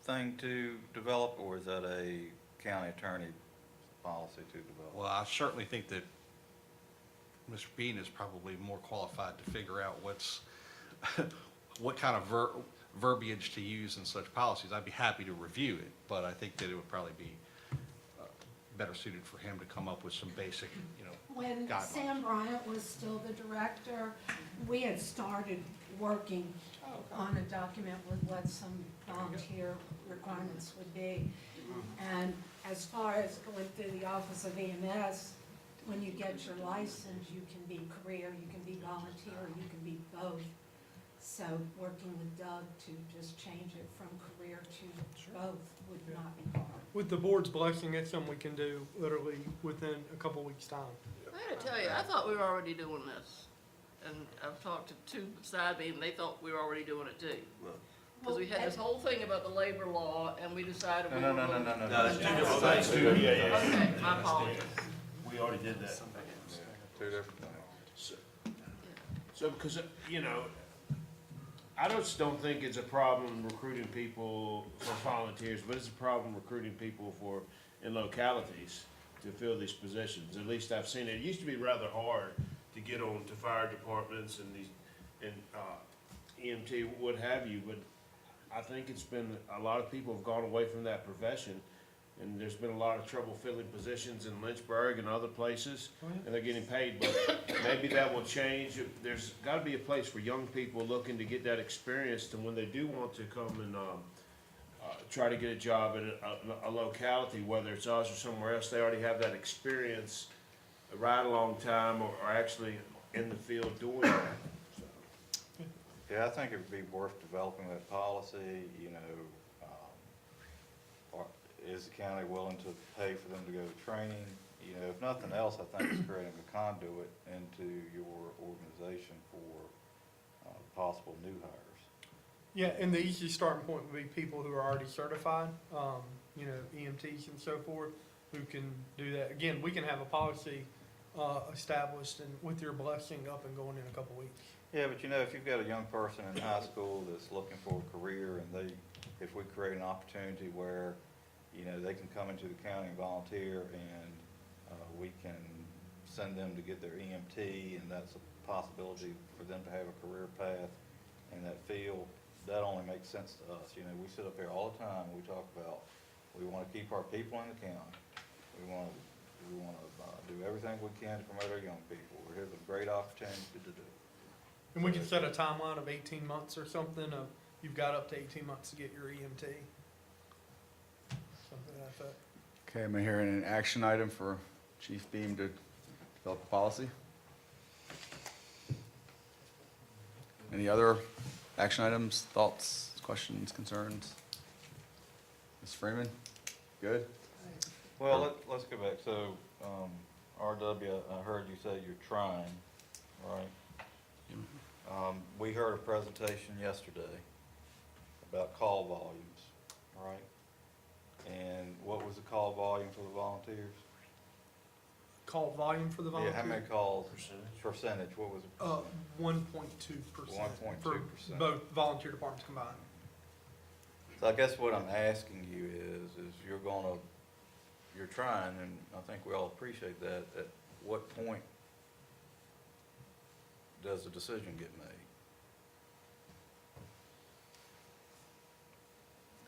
thing to develop, or is that a county attorney policy to develop? Well, I certainly think that Mr. Bean is probably more qualified to figure out what kind of verbiage to use in such policies. I'd be happy to review it, but I think that it would probably be better suited for him to come up with some basic, you know, When guidelines. Sam Bryant was still the director, we had started working on a document with what some volunteer requirements would be. And as far as going through the Office of EMS, when you get your license, you can be career, you can be volunteer, you can be both. So working with Doug to just change it from career to both would not be hard. With the board's blessing, it's something we can do literally within a couple weeks' time. I gotta tell you, I thought we were already doing this. And I've talked to two beside me, and they thought we were already doing it too. Because we had this whole thing about the labor law, and we decided we were. No, that's two different That's things. two, yeah. Okay, my apologies. We already did that. Two different things. So, because, you know, I just don't think it's a problem recruiting people for volunteers, but it's a problem recruiting people in localities to fill these positions. At least I've seen it. It used to be rather hard to get on to fire departments and EMT, what have you, but I think it's been, a lot of people have gone away from that profession, and there's been a lot of trouble filling positions in Lynchburg and other places, and they're getting paid, but maybe that will change. There's gotta be a place for young people looking to get that experience, and when they do want to come and, try to get a job in a locality, whether it's us or somewhere else, they already have that experience, a ride along time, or actually in the field doing that. Yeah, I think it would be worth developing that policy, you know, or is the county willing to pay for them to go to training? You know, if nothing else, I think it's creating a conduit into your organization for possible new hires. Yeah, and the easy starting point would be people who are already certified, you know, EMTs and so forth, who can do that. Again, we can have a policy established and with your blessing up and going in a couple weeks. Yeah, but you know, if you've got a young person in high school that's looking for a career, and if we create an opportunity where, you know, they can come into the county and volunteer, and we can send them to get their EMT, and that's a possibility for them to have a career path in that field, that only makes sense to us. You know, we sit up here all the time, we talk about, we want to keep our people in the county. We want to do everything we can to promote our young people. Here's a great opportunity to do it. And we can set a timeline of 18 months or something, of you've got up to 18 months to get your EMT. Something like that. Okay, am I hearing an action item for Chief Beam to develop a policy? Any other action items, thoughts, questions, concerns? Ms. Freeman, good? Well, let's go back. So, RW, I heard you say you're trying, right? We heard a presentation yesterday about call volumes, right? And what was the call volume for the volunteers? Call volume for the Yeah, volunteer? how many calls? Percentage, what was the percentage? 1.2%. 1.2%. For both volunteer departments combined. So I guess what I'm asking you is you're trying, and I think we all appreciate that. At what point does the decision get made?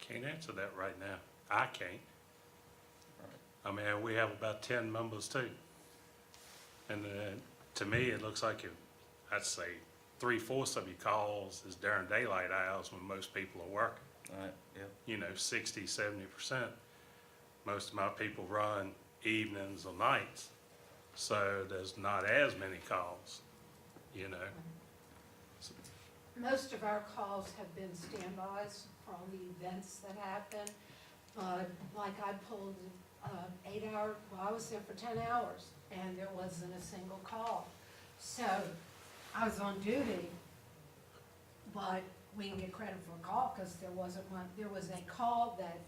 Can't answer that right now. I can't. I mean, we have about 10 members too. And to me, it looks like I'd say 3/4 of your calls is during daylight hours when most people are working. Right, yeah. You know, 60, 70%. Most of my people run evenings or nights, so there's not as many calls, you know. Most of our calls have been standbys for all the events that happen. Like I pulled 8 hour, well, I was there for 10 hours and there wasn't a single call. So I was on duty, but we didn't get credit for a call because there wasn't one. There was a call that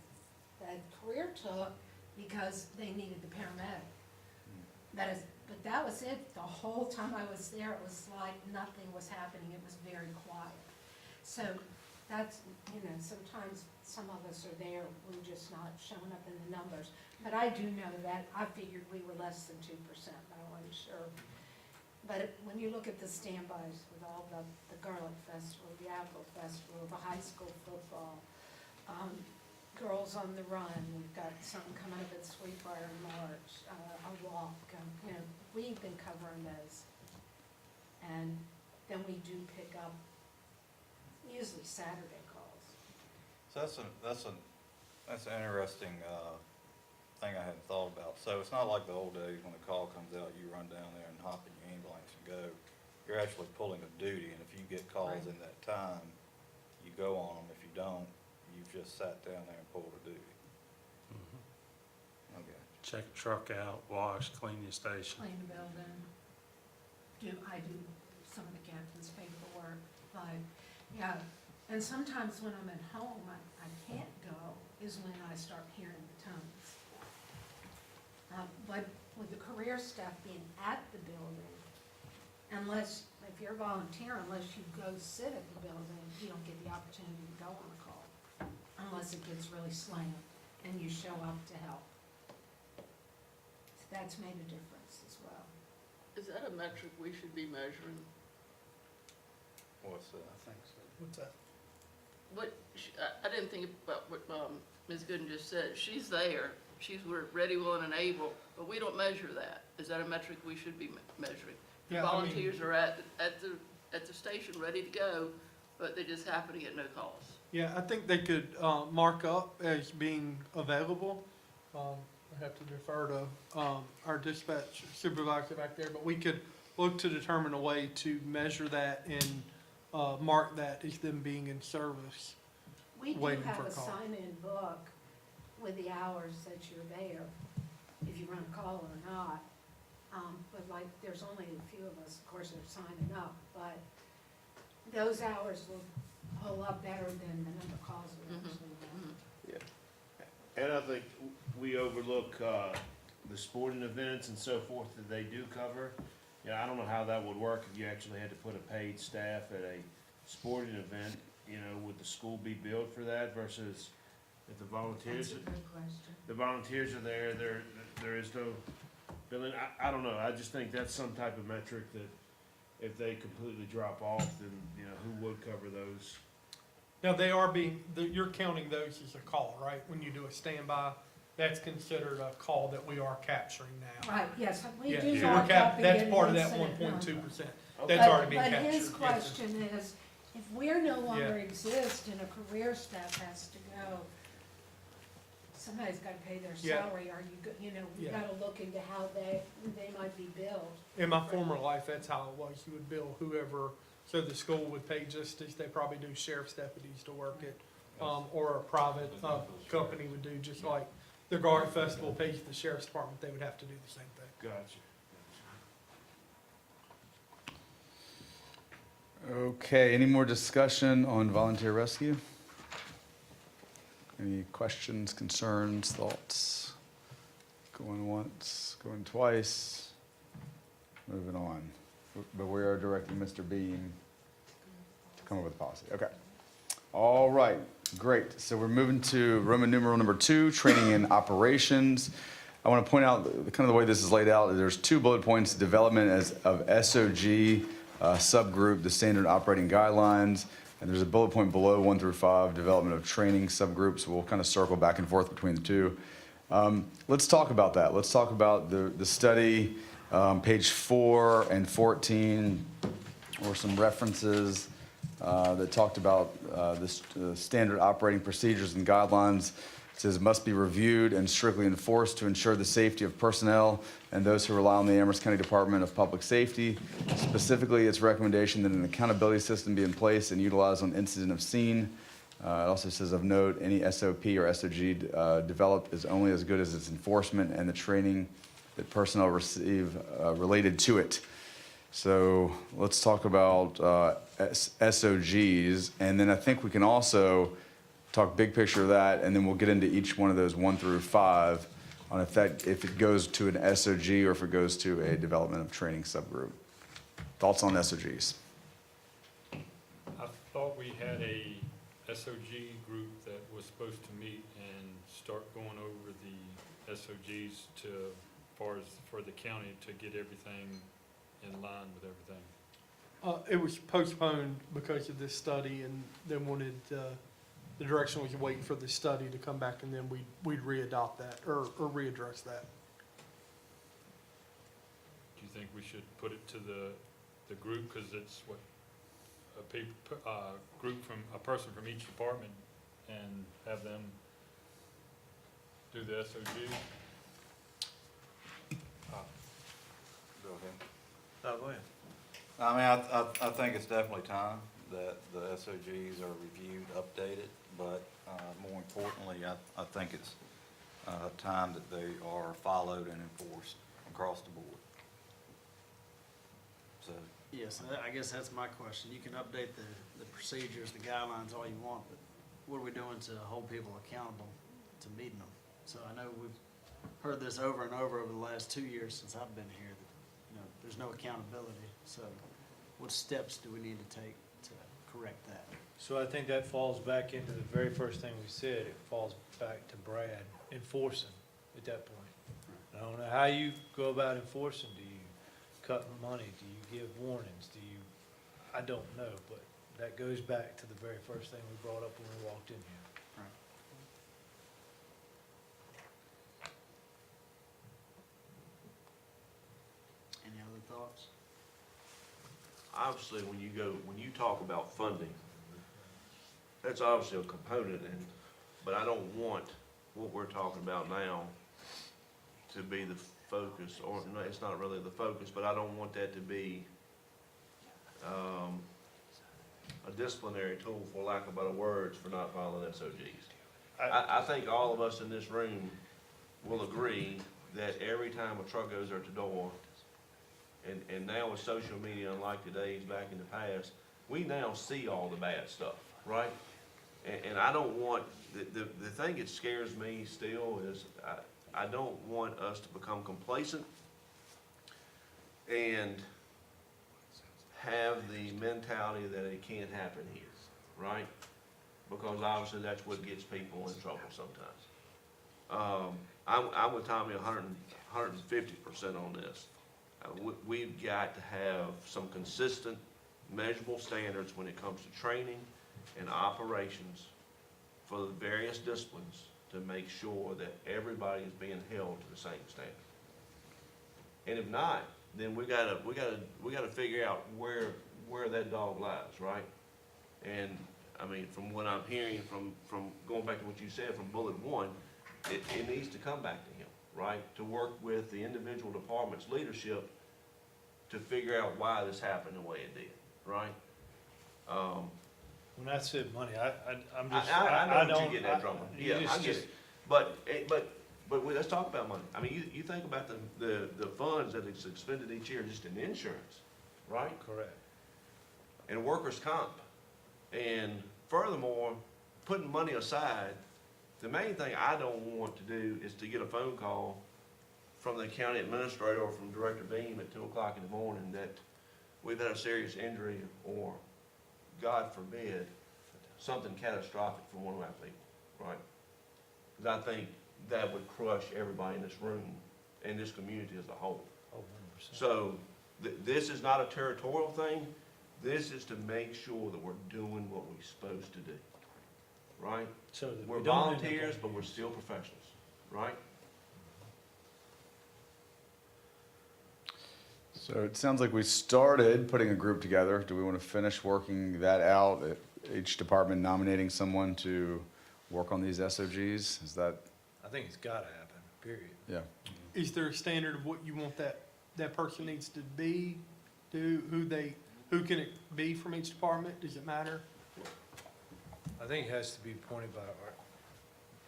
career took because they needed the paramedic. But that was it. The whole time I was there, it was like nothing was happening. It was very quiet. So that's, you know, sometimes some of us are there, we're just not showing up in the numbers. But I do know that, I figured we were less than 2%, but I wasn't sure. But when you look at the standbys with all the garlic festival, the apple festival, the high school football, Girls on the Run, we've got something coming up at Sweetbriar in March, a walk, you know, we've been covering those. And then we do pick up usually Saturday calls. So that's an interesting, thing I hadn't thought about. So it's not like the old days when a call comes out, you run down there and hop in your ambulance and go. You're actually pulling a duty, and if you get calls Right. in that time, you go on them. If you don't, you've just sat down there and pulled a duty. Okay. Check the truck out, wash, clean your station. Clean the building. I do some of the captain's paperwork, but, yeah. And sometimes when I'm at home, I can't go, is when I start hearing the tones. But with the career staff being at the building, if you're volunteer, unless you go sit at the building, you don't get the opportunity to go on a call, unless it gets really slammed and you show up to help. So that's made a difference as well. Is that a metric we should be measuring? What's that? I think so. What's that? I didn't think about what Ms. Gooden just said. She's there, we're ready, willing, and able, but we don't measure that. Is that a metric we should be measuring? The Yeah, I mean- volunteers are at the station, ready to go, but they just happen to get no calls. Yeah, I think they could mark up as being available. I have to defer to our dispatch supervisor back there, but we could look to determine a way to measure that and mark that as them being in service. We do Waiting have for a a call. sign-in book with the hours that you're there, if you run a call or not. But like, there's only a few of us, of course, that are signing up, but those hours will hold up better than the number of calls we Mhm. actually run. And I think we overlook, the sporting events and so forth that they do cover. Yeah, I don't know how that would work if you actually had to put a paid staff at a sporting event, you know, would the school be billed for that versus if the volunteers, That's a good question. the volunteers are there, there is no billing, I don't know, I just think that's some type of metric that if they completely drop off, then, you know, who would cover those? Now, you're counting those as a call, right? When you do a standby, that's considered a call that we are capturing now. Right, yes, we Yeah, do so we're mark up and that's get part an of that incident 1.2%. Okay. That's already been captured. But his yes. question is, if we're no longer Yeah. exist and a career staff has to go, somebody's gotta pay their Yeah. salary, are you, you know, we Yeah. gotta look into how they might be billed. In my former life, that's how it was. You would bill whoever, so the school would pay just as they probably do sheriff's deputies to work it. Or a private, company would do, just like the Garden Festival pays the sheriff's department, they would have to do the same thing. Gotcha. Okay, any more discussion on volunteer rescue? Any questions, concerns, thoughts? Going once, going twice, moving on. But we are directing Mr. Beam to come up with a policy. Okay. All right, great. So we're moving to Roman numeral number 2, training and operations. I want to point out kind of the way this is laid out. There's 2 bullet points: development of SOG subgroup, the standard operating guidelines, and there's a bullet point below 1 through 5, development of training subgroups. We'll kind of circle back and forth between the two. Let's talk about that. Let's talk about the study, page 4 and 14, or some references that talked about this standard operating procedures and guidelines. It says must be reviewed and strictly enforced to ensure the safety of personnel and those who rely on the Amherst County Department of Public Safety. Specifically, its recommendation that an accountability system be in place and utilized on incident of scene. It also says of note, any SOP or SOG developed is only as good as its enforcement and the training that personnel receive related to it. So let's talk about SOGs, and then I think we can also talk big picture of that, and then we'll get into each one of those 1 through 5 on if it goes to an SOG or if it goes to a development of training subgroup. Thoughts on SOGs? I thought we had a SOG group that was supposed to meet and start going over the SOGs for the county to get everything in line with everything. It was postponed because of this study, and they wanted the direction was waiting for the study to come back and then we'd re-adopt that or readdress that. Do you think we should put it to the group, because it's what, a person from each department, and have them do the SOG? Go ahead. No, go ahead. I mean, I think it's definitely time that the SOGs are reviewed, updated, but more importantly, I think it's time that they are followed and enforced across the board. So, Yes, I guess that's my question. You can update the procedures, the guidelines, all you want, but what are we doing to hold people accountable to meeting them? So I know we've heard this over and over the last 2 years since I've been here, that, you know, there's no accountability. So what steps do we need to take to correct that? So I think that falls back into the very first thing we said. It falls back to Brad enforcing at that point. I don't know how you go about enforcing. Do you cut money? Do you give warnings? I don't know, but that goes back to the very first thing we brought up when we walked in here. Any other thoughts? Obviously, when you talk about funding, that's obviously a component, but I don't want what we're talking about now to be the focus, or no, it's not really the focus, but I don't want that to be a disciplinary tool, for lack of better words, for not following SOGs. I think all of us in this room will agree that every time a truck goes out the door, and now with social media, unlike the days back in the past, we now see all the bad stuff, right? And I don't want, the thing that scares me still is, I don't want us to become complacent and have the mentality that it can't happen here, right? Because obviously that's what gets people in trouble sometimes. I'm with Tommy 150% on this. We've got to have some consistent, measurable standards when it comes to training and operations for the various disciplines to make sure that everybody is being held to the same standard. And if not, then we gotta figure out where that dog lies, right? And I mean, from what I'm hearing from going back to what you said from bullet one, it needs to come back to him, right? To work with the individual department's leadership to figure out why this happened the way it did, right? When I said money, I'm just, I know don't. what you're getting at, Drummer. Yeah, I get it. But let's talk about money. I mean, you think about the funds that is expended each year just in insurance, right? Correct. And workers' comp. And furthermore, putting money aside, the main thing I don't want to do is to get a phone call from the county administrator or from Director Beam at 2 o'clock in the morning that we've had a serious injury or, God forbid, something catastrophic for one of our people, right? Because I think that would crush everybody in this room and this community as a whole. Oh, 100%. So this is not a territorial thing. This is to make sure that we're doing what we're supposed to do, right? So that We're we don't end up volunteers, on- but we're still professionals, right? So it sounds like we started putting a group together. Do we want to finish working that out? Each department nominating someone to work on these SOGs? Is that, I think it's gotta happen, period. yeah. Is there a standard of what you want that person needs to be? Who can it be from each department? Does it matter? I think it has to be appointed by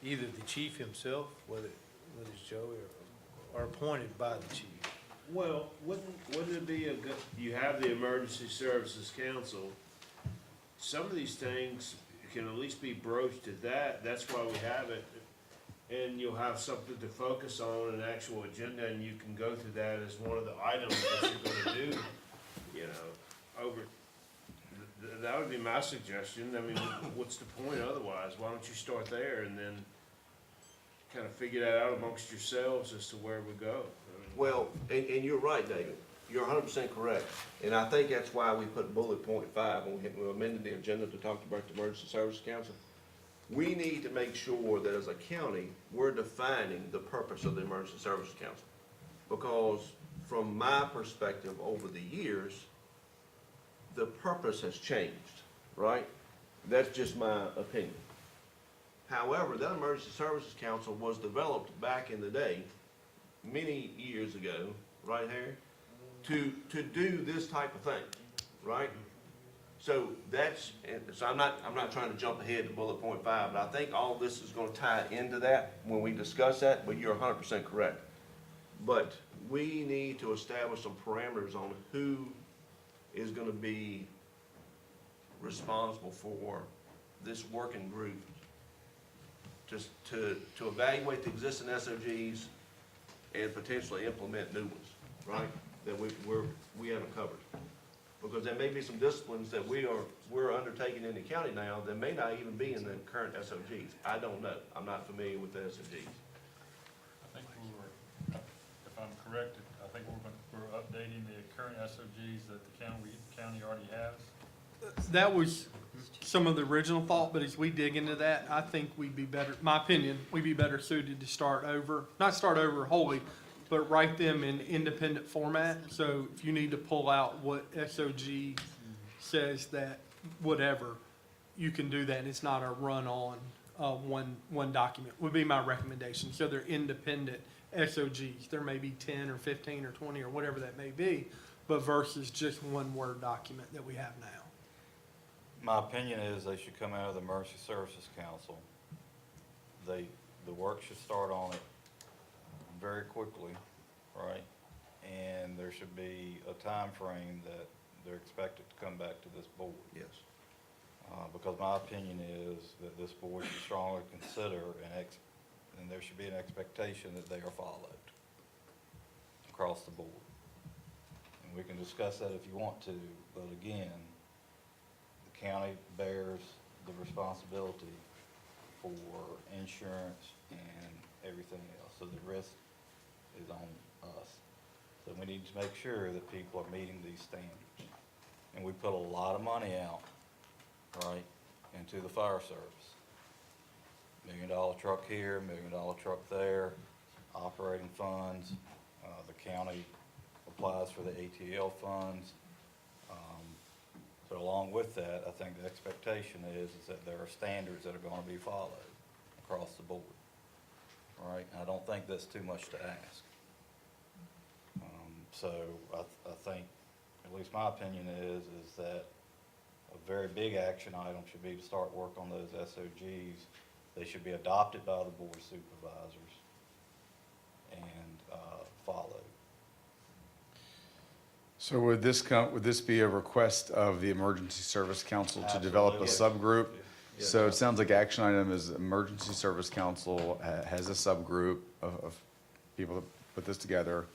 either the chief himself, whether it's Joey, or appointed by the chief. Well, wouldn't it be a good, you have the Emergency Services Council. Some of these things can at least be broached at that, that's why we have it. And you'll have something to focus on, an actual agenda, and you can go through that as one of the items that you're gonna do, you know, over. That would be my suggestion. I mean, what's the point otherwise? Why don't you start there and then kind of figure that out amongst yourselves as to where we go? I mean, Well, and you're right, David. You're 100% correct. And I think that's why we put bullet point 5 when we amended the agenda to talk about the Emergency Services Council. we need to make sure that as a county, we're defining the purpose of the Emergency Services Council. Because from my perspective over the years, the purpose has changed, right? That's just my opinion. However, that Emergency Services Council was developed back in the day, many years ago, right, Harry? To do this type of thing, right? So so I'm not trying to jump ahead to bullet point 5, but I think all this is gonna tie into that when we discuss that, but you're 100% correct. But we need to establish some parameters on who is gonna be responsible for this working group just to evaluate the existing SOGs and potentially implement new ones, right? That we haven't covered. Because there may be some disciplines that we're undertaking in the county now that may not even be in the current SOGs. I don't know. I'm not familiar with the SOGs. I think if I'm corrected, I think we're updating the current SOGs that the county already has. That was some of the original thought, but as we dig into that, I think we'd be better, my opinion, we'd be better suited to start over, not start over wholly, but write them in independent format. So if you need to pull out what SOG says that whatever, you can do that, and it's not a run-on, one document, would be my recommendation. So they're independent SOGs. There may be 10 or 15 or 20 or whatever that may be, but versus just one Word document that we have now. My opinion is they should come out of the Emergency Services Council. The work should start on it very quickly, right? And there should be a time frame that they're expected to come back to this board. Yes. Because my opinion is that this board should strongly consider and there should be an expectation that they are followed across the board. And we can discuss that if you want to, but again, the county bears the responsibility for insurance and everything else, so the risk is on us. So we need to make sure that people are meeting these standards. And we put a lot of money out, right, into the fire service. $1 million truck here, $1 million truck there, operating funds. The county applies for the ATL funds. So along with that, I think the expectation is that there are standards that are going to be followed across the board. All right, I don't think that's too much to ask. So I think, at least my opinion is that a very big action item should be to start work on those SOGs. They should be adopted by the Board of Supervisors and followed. So would this be a request of the Emergency Service Council to develop a subgroup? Yes. So it sounds like action item is Emergency Service Council has a subgroup of people that put this together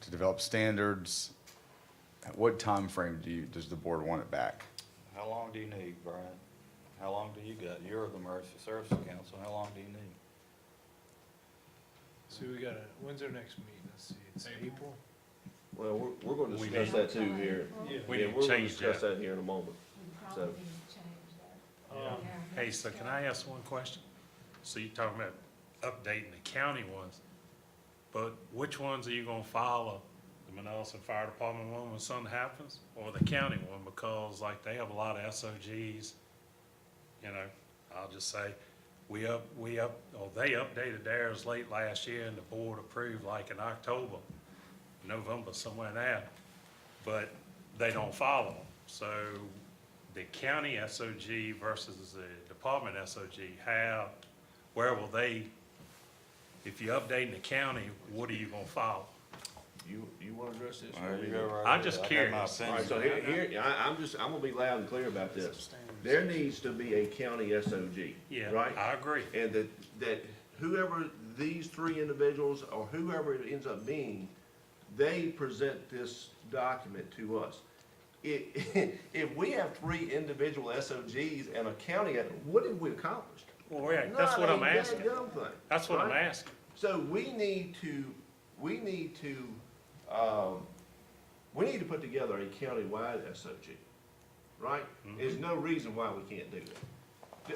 to develop standards. At what time frame does the board want it back? How long do you need, Brian? How long do you got? You're the Emergency Services Council. How long do you need? So we got when's our next meeting? Let's see, it's April? Well, we're gonna We discuss need- that too here. Yeah. We Yeah, need to we're gonna change discuss that. that here in a moment. We So- probably need to change that. Yeah. Hey, so can I ask one question? So you're talking about updating the county ones, but which ones are you gonna follow? The Manalapan Fire Department one when something happens, or the county one? Because like they have a lot of SOGs, you know, I'll just say, they updated theirs late last year and the board approved like in October, November, somewhere in there, but they don't follow them. So the county SOG versus the department SOG, where will they, if you're updating the county, what are you gonna follow? You wanna address this? There you go, right I'm there. just I got my curious. All right, opinion. so here, I'm gonna be loud and clear about this. There needs to be a county SOG, Yeah, right? I agree. And that whoever these 3 individuals or whoever it ends up being, they present this document to us. If we have 3 individual SOGs and a county, what have we accomplished? Well, yeah, that's what I'm asking. Not a damn thing, That's what I'm right? asking. So we need to put together a countywide SOG, right? Mhm. There's no reason why we can't do that.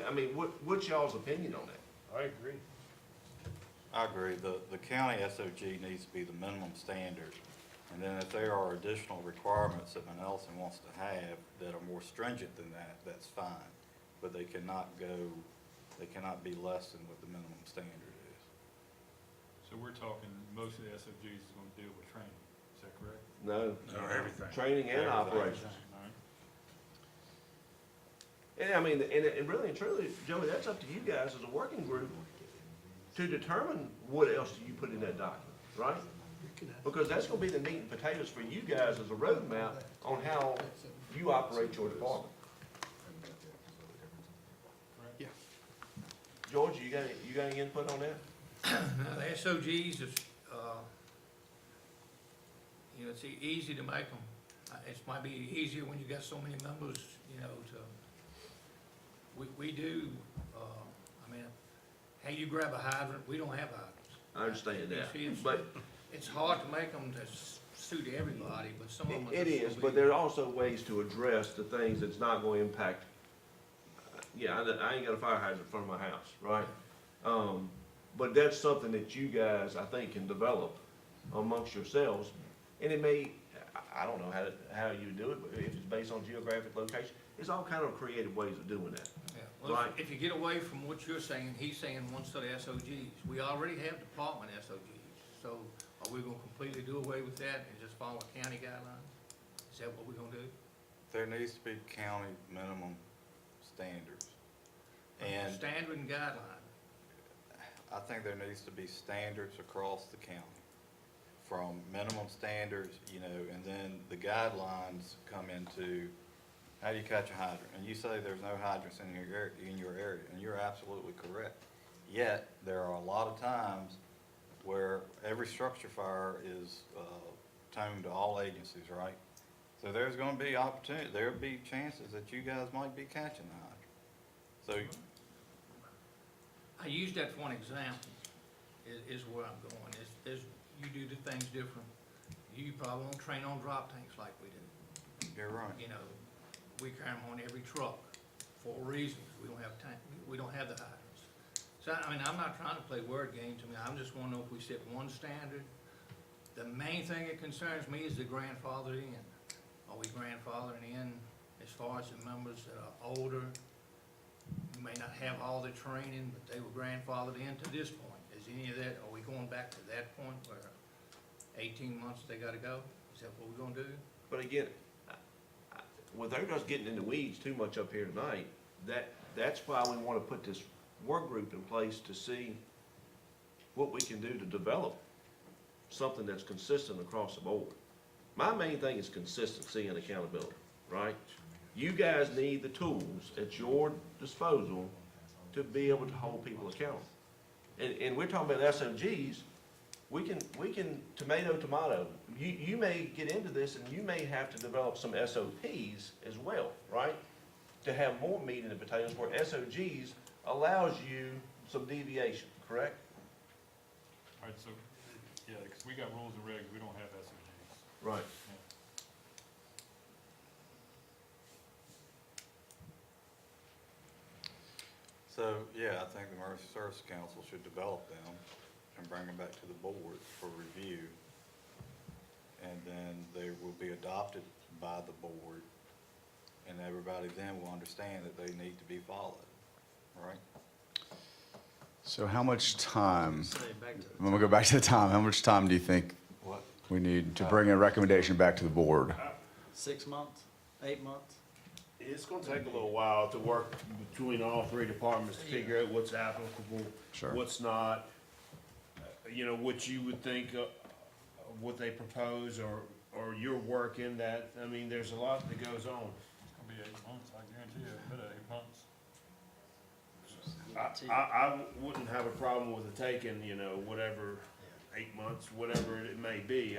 I mean, what's y'all's opinion on that? I agree. I agree. The county SOG needs to be the minimum standard. And then if there are additional requirements that Manelson wants to have that are more stringent than that, that's fine. But they cannot be less than what the minimum standard is. So we're talking, most of the SOGs is gonna deal with training, is that correct? No. No, everything. Training and Everything. operations. All right. And I mean, and really and truly, Joey, that's up to you guys as a working group to determine what else do you put in that document, right? Because that's gonna be the meat and potatoes for you guys as a roadmap on how you operate your department. Yeah. George, you got any input on that? Now, the SOGs is, you know, it's easy to make them. It might be easier when you got so many members, you know, we do, I mean, how you grab a hydrant, we don't have hydrants. I understand that, You see, but It's hard to make them to suit everybody, but some of them. it is, but there are also ways to address the things that's not gonna impact. Yeah, I ain't got a fire hydrant in front of my house, right? But that's something that you guys, I think, can develop amongst yourselves. And it may, I don't know how you do it, but if it's based on geographic location, there's all kind of creative ways of doing that. Yeah, well, Right. if you get away from what you're saying, he's saying one set of SOGs. We already have department SOGs, so are we gonna completely do away with that and just follow county guidelines? Is that what we're gonna do? There needs to be county minimum standards. And Standard and guideline. I think there needs to be standards across the county, from minimum standards, you know, and then the guidelines come into how do you catch a hydrant? And you say there's no hydrants in your area, and you're absolutely correct. Yet, there are a lot of times where every structure fire is toned to all agencies, right? So there's gonna be opportunity, there'll be chances that you guys might be catching the hydrant. So I use that for an example, is where I'm going, is you do the things different. You probably won't train on drop tanks like we do. you're right. You know, we carry them on every truck for reasons. We don't have tank, we don't have the hydrants. So, I mean, I'm not trying to play word games. I mean, I just wanna know if we set one standard. The main thing that concerns me is the grandfathered in. Are we grandfathering in as far as the members that are older? You may not have all the training, but they were grandfathered in to this point. Is any of that, are we going back to that point where 18 months they gotta go? Is that what we're gonna do? But again, without us getting in the weeds too much up here tonight, that's why we wanna put this work group in place to see what we can do to develop something that's consistent across the board. My main thing is consistency and accountability, right? You guys need the tools at your disposal to be able to hold people accountable. And we're talking about SOGs, we can tomato. You may get into this and you may have to develop some SOPs as well, right? To have more meat in the potatoes, where SOGs allows you some deviation, correct? All right, so, yeah, because we got rules and regs, we don't have SOGs. Right. So, yeah, I think the Emergency Service Council should develop them and bring them back to the board for review. And then they will be adopted by the board, and everybody then will understand that they need to be followed, right? So how much time, Say back to I'm gonna go back to the time, how much time do you think What? we need to bring a recommendation back to the board? 6 months, 8 months? It's gonna take a little while to work between all three departments to figure out what's applicable, Sure. what's not. You know, what you would think of what they propose, or your work in that. I mean, there's a lot that goes on. It's gonna be 8 months, I guarantee you, a bit of 8 months. I wouldn't have a problem with it taking, you know, whatever, 8 months, whatever it may be.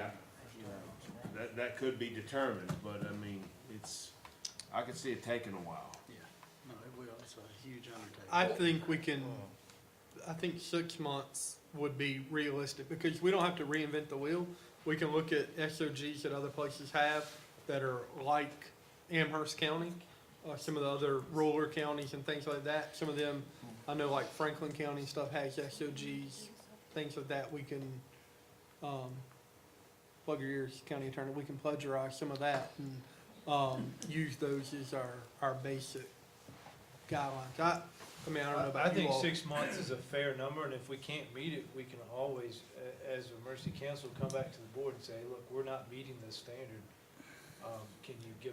That could be determined, but I mean, I could see it taking a while. Yeah, no, it will, it's a huge undertaking. I think 6 months would be realistic, because we don't have to reinvent the wheel. We can look at SOGs that other places have that are like Amherst County. some of the other rural counties and things like that. Some of them, I know like Franklin County and stuff has SOGs, things like that. We can, plug your ears, county attorney, we can plagiarize some of that and, use those as our basic guidelines. I mean, I don't know I about you think all. 6 months is a fair number, and if we can't meet it, we can always, as emergency council, come back to the board and say, look, we're not meeting this standard. Can you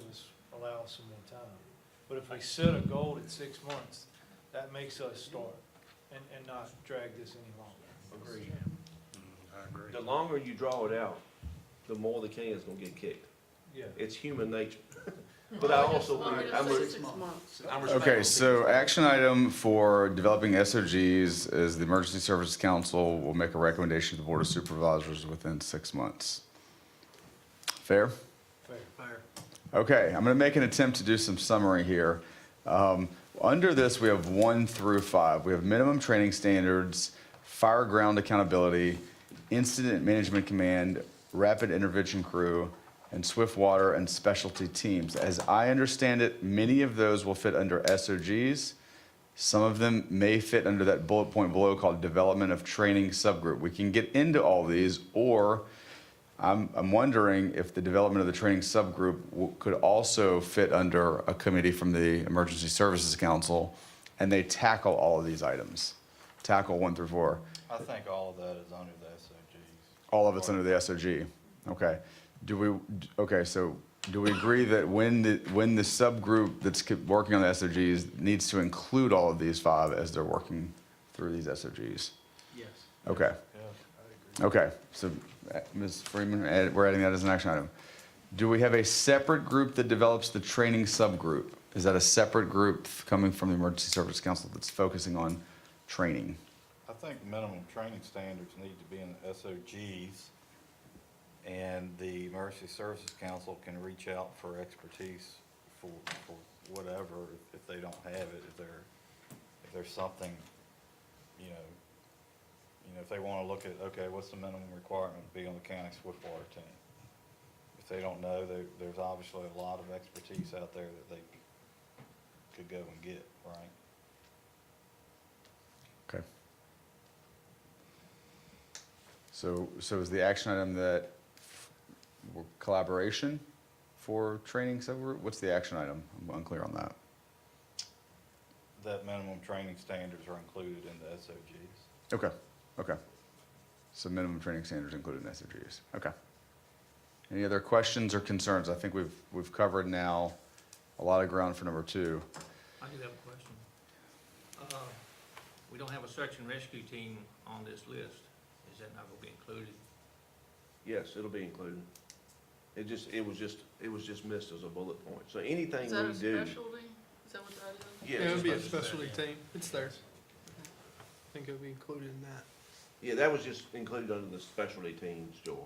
allow us some more time? But if we set a goal at 6 months, that makes us start and not drag this any longer. Agreed. I agree. The longer you draw it out, the more the can's gonna get kicked. Yeah. It's human nature. But I also, I'm I'm, gonna say re- 6 months. I'm respectful Okay, of so people's- action item for developing SOGs is the Emergency Services Council will make a recommendation to the Board of Supervisors within 6 months. Fair? Fair. Okay, I'm gonna make an attempt to do some summary here. Under this, we have 1 through 5. We have minimum training standards, fire ground accountability, incident management command, rapid intervention crew, and swift water and specialty teams. As I understand it, many of those will fit under SOGs. Some of them may fit under that bullet point below called development of training subgroup. We can get into all these, or I'm wondering if the development of the training subgroup could also fit under a committee from the Emergency Services Council, and they tackle all of these items, tackle 1 through 4. I think all of that is under the SOGs. All of it's under the SOG. Okay. So do we agree that when the subgroup that's working on the SOGs needs to include all of these 5 as they're working through these SOGs? Yes. Okay. Okay, so Ms. Freeman, we're adding that as an action item. Do we have a separate group that develops the training subgroup? Is that a separate group coming from the Emergency Service Council that's focusing on training? I think minimum training standards need to be in the SOGs, and the Emergency Services Council can reach out for expertise for whatever, if they don't have it, if there's something, if they want to look at, okay, what's the minimum requirement to be on the county swift water team? If they don't know, there's obviously a lot of expertise out there that they could go and get, right? Okay. So is the action item that collaboration for training subgroup? What's the action item? I'm unclear on that. That minimum training standards are included in the SOGs. Okay. So minimum training standards included in SOGs. Okay. Any other questions or concerns? I think we've covered now a lot of ground for number 2. I do have a question. We don't have a search and rescue team on this list. Is that not gonna be included? Yes, it'll be included. It was just missed as a bullet point. So anything Is that we a do. specialty? Is that what that is? Yeah, It it's would be a special- specialty team. It's there. I think it would be included in that. Yeah, that was just included under the specialty teams, George.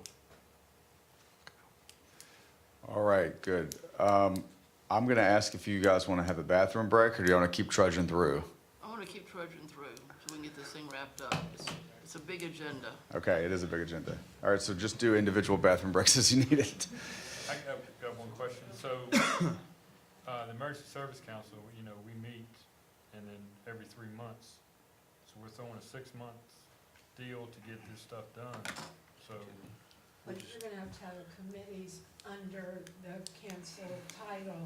All right, good. I'm going to ask if you guys want to have a bathroom break, or do you want to keep trudging through? I wanna keep trudging through so we can get this thing wrapped up. It's a big agenda. Okay, it is a big agenda. All right, so just do individual bathroom breaks as you need it. I got one question. So, the Emergency Service Council, we meet and then every 3 months. So we're throwing a 6-month deal to get this stuff done. So, But you're gonna have committees under the council title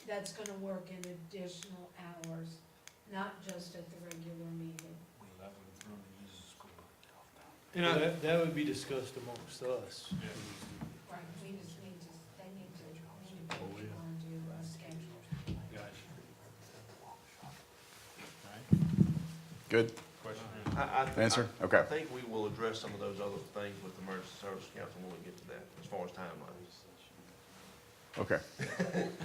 that's gonna work in additional hours, not just at the regular meeting. And That would be discussed amongst us. Right, we just need to, they need to communicate on to a schedule. Good? question Answer? Okay. I think we will address some of those other things with the Emergency Service Council when we get to that, as far as timelines. Okay.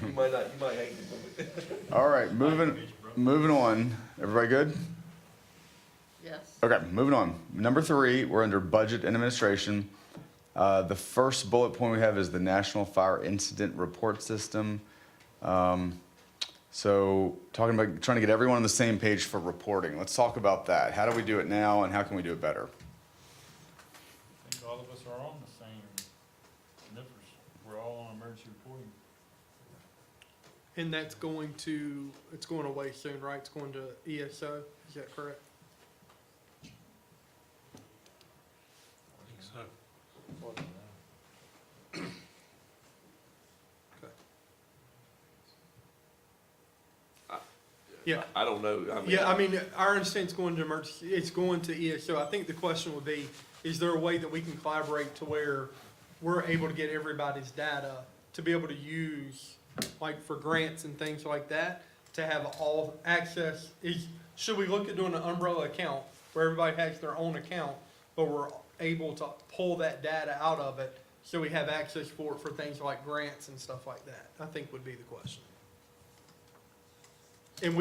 You might hate it, but. All right, moving on. Everybody good? Yes. Okay, moving on. Number 3, we're under budget and administration. The first bullet point we have is the National Fire Incident Report System. So talking about trying to get everyone on the same page for reporting. Let's talk about that. How do we do it now, and how can we do it better? I think all of us are on the same nippers. We're all on emergency reporting. And that's going to, it's going away soon, right? It's going to ESO, is that correct? So, Yeah. I don't know, I mean. Yeah, I mean, our instance going to emergency, it's going to ESO. I think the question would be, is there a way that we can collaborate to where we're able to get everybody's data to be able to use, like for grants and things like that, to have all access? Should we look at doing an umbrella account where everybody has their own account, but we're able to pull that data out of it so we have access for it for things like grants and stuff like that? I think would be the question. And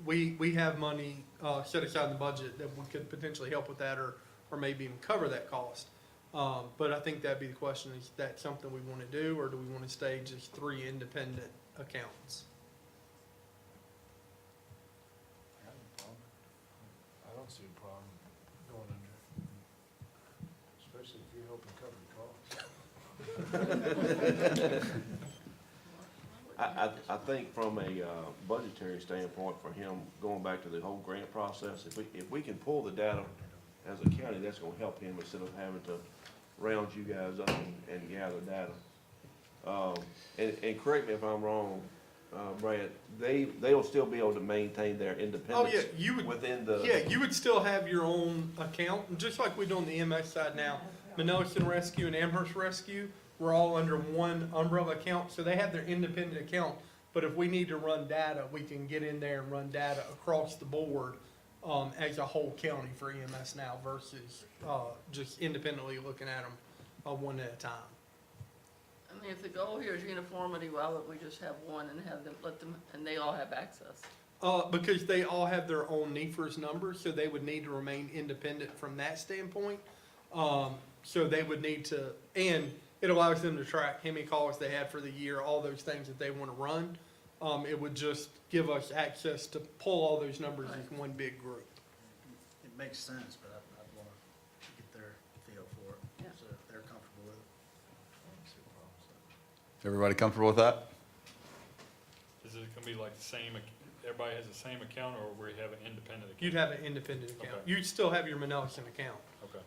we have money, set aside in the budget that we could potentially help with that or maybe even cover that cost. But I think that'd be the question, is that something we wanna do, or do we wanna stay just 3 independent accountants? I don't see a problem going under, especially if you're helping cover the cost. I think from a budgetary standpoint for him, going back to the whole grant process, if we can pull the data as a county, that's gonna help him instead of having to round you guys up and gather data. And correct me if I'm wrong, Brad, they'll still be able to maintain their independence. Oh, yeah, you would. Within the. Yeah, you would still have your own account, just like we do on the EMS side now. Manelican Rescue and Amherst Rescue, we're all under one umbrella account, so they have their independent account. But if we need to run data, we can get in there and run data across the board as a whole county for EMS now versus just independently looking at them one at a time. I mean, if the goal here is uniformity, why would we just have one and have them, let them, and they all have access? Because they all have their own NEFRS numbers, so they would need to remain independent from that standpoint. So they would need to, and it allows them to track how many calls they had for the year, all those things that they want to run. It would just give us access to pull all those numbers in one big group. It makes sense, but I'd want to get their feel for it, Yeah. so if they're comfortable with it. Everybody comfortable with that? Is it gonna be like the same, everybody has the same account, or we have an independent account? You'd have an independent account. Okay. You'd still have your Manelican account. Okay.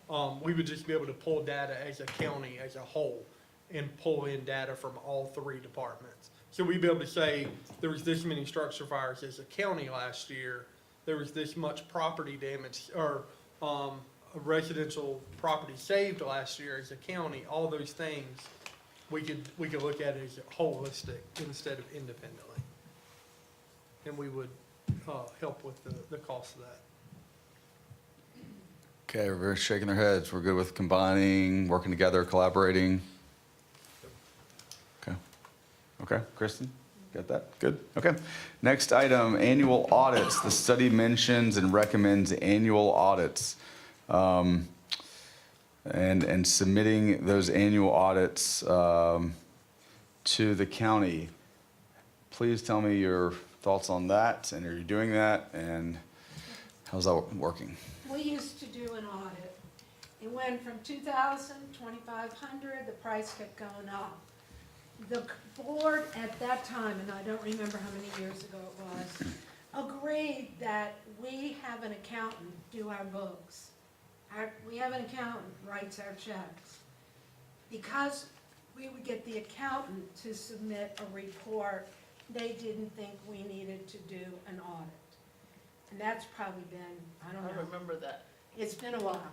We would just be able to pull data as a county, as a whole, and pull in data from all 3 departments. So we'd be able to say, there was this many structure fires as a county last year, there was this much property damage, or residential property saved last year as a county, all those things, we could look at it as holistic instead of independently. And we would help with the cost of that. Okay, everybody's shaking their heads. We're good with combining, working together, collaborating. Okay. Okay, Kristen, got that? Good, okay. Next item, annual audits. The study mentions and recommends annual audits. And submitting those annual audits to the county. Please tell me your thoughts on that, and are you doing that, and how's that working? We used to do an audit. It went from 2,000, 2,500, the price kept going up. The board at that time, and I don't remember how many years ago it was, agreed that we have an accountant do our books. We have an accountant writes our checks. Because we would get the accountant to submit a report, they didn't think we needed to do an audit. And that's probably been, I don't I know, remember that. it's been a while.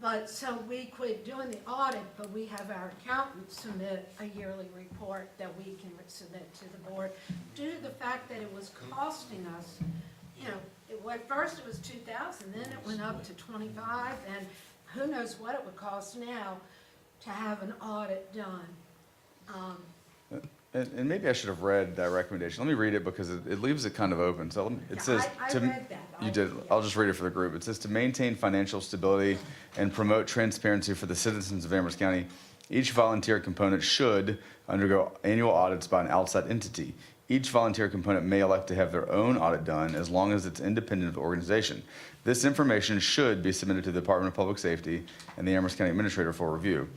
But, so we quit doing the audit, but we have our accountant submit a yearly report that we can submit to the board. Due to the fact that it was costing us, you know, at first it was 2,000, then it went up to 25, and who knows what it would cost now to have an audit done. And maybe I should have read that recommendation. Let me read it because it leaves it kind of open. So it says. I to- read that. You did. I'll just read it for the group. It says to maintain financial stability and promote transparency for the citizens of Amherst County, each volunteer component should undergo annual audits by an outside entity. Each volunteer component may elect to have their own audit done as long as it's independent of the organization. This information should be submitted to the Department of Public Safety and the Amherst County Administrator for review.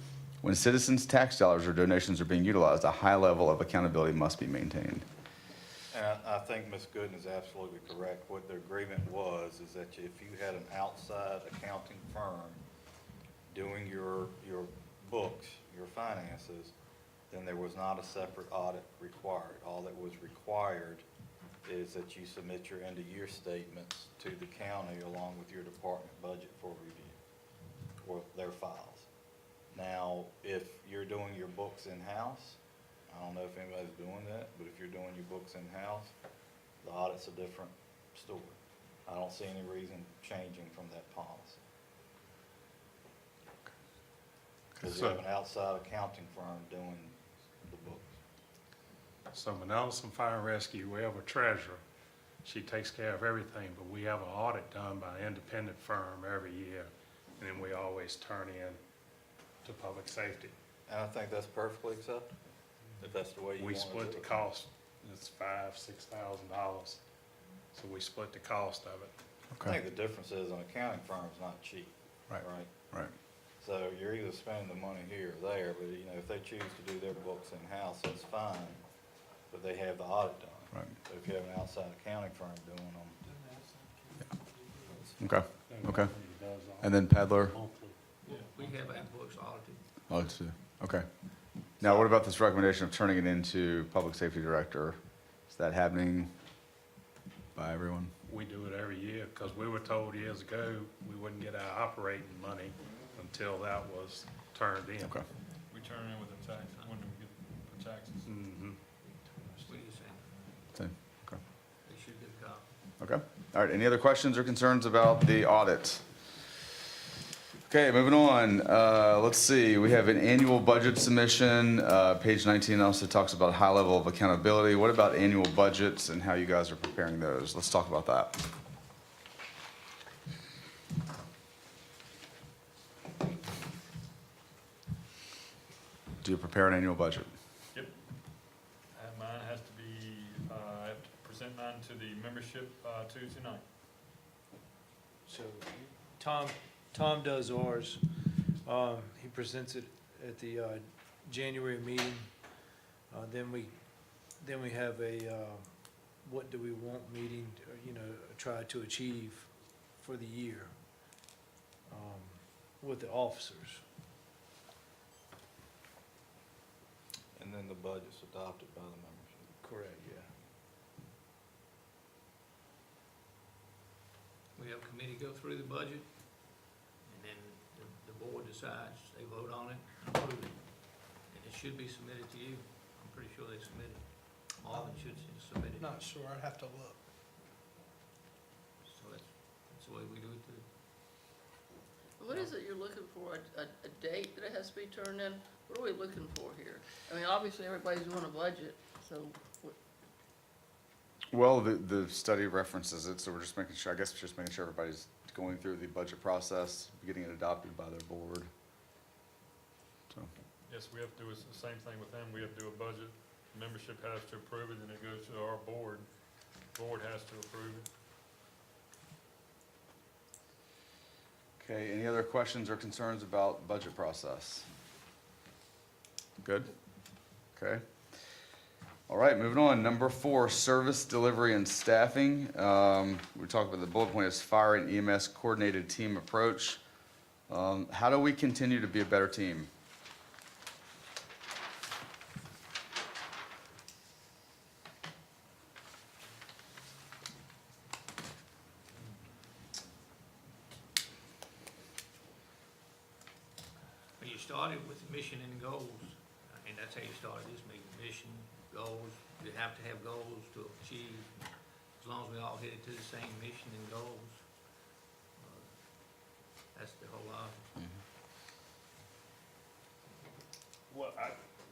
When citizens' tax dollars or donations are being utilized, a high level of accountability must be maintained. And I think Ms. Gooden is absolutely correct. What the agreement was is that if you had an outside accounting firm doing your books, your finances, then there was not a separate audit required. All that was required is that you submit your end-of-year statements to the county along with your department budget for review, or their files. Now, if you're doing your books in-house, I don't know if anybody's doing that, but if you're doing your books in-house, the audit's a different story. I don't see any reason changing from that policy. Because you have an outside accounting firm doing the books. So Manelson Fire and Rescue, we have a treasurer. She takes care of everything, but we have an audit done by an independent firm every year. And then we always turn in to public safety. And I think that's perfectly acceptable, if that's the way you want We to do split the it. cost. It's $5,000-6,000. So we split the cost of it. I think the difference is an accounting firm's not cheap, Right. right? Right. So you're either spending the money here or there, but you know, if they choose to do their books in-house, that's fine, but they have the audit done. Right. So if you have an outside accounting firm doing them, Okay, okay. And then Padler? We have our books audited. Oh, it's, okay. Now, what about this recommendation of turning it into public safety director? Is that happening by everyone? We do it every year because we were told years ago we wouldn't get our operating money until that was turned in. Okay. We turn in with the tax, when do we get the taxes? Mhm. What do you think? Same. Okay. They should get a copy. Okay. All right. Any other questions or concerns about the audit? Okay, moving on. Let's see. We have an annual budget submission. Page 19 also talks about high level of accountability. What about annual budgets and how you guys are preparing those? Let's talk about that. Do you prepare an annual budget? Yep. Mine has to be, I have to present mine to the membership Tuesday night. So Tom does ours. He presents it at the January meeting. Then we have a what do we want meeting, try to achieve for the year with the officers. and then the budget's adopted by the membership. Correct, yeah. We have a committee go through the budget, and then the board decides, they vote on it, and approve it. And it should be submitted to you. I'm pretty sure they submitted. Marvin should submit it. Not sure, I'd have to look. So that's the way we do it too. What is it you're looking for, a date that it has to be turned in? What are we looking for here? I mean, obviously, everybody's doing a budget, so, Well, the study references it, so we're just making sure, I guess just making sure everybody's going through the budget process, getting it adopted by their board. So, Yes, we have to do the same thing with them. We have to do a budget. Membership has to approve it, and it goes to our board. Board has to approve it. okay, any other questions or concerns about budget process? Good? Okay. All right, moving on. Number 4, service delivery and staffing. We talked about the bullet point is fire and EMS coordinated team approach. How do we continue to be a better team? Well, you started with mission and goals, and that's how you started this meeting, mission, goals. You have to have goals to achieve, as long as we all headed to the same mission and goals. That's the whole object. Well,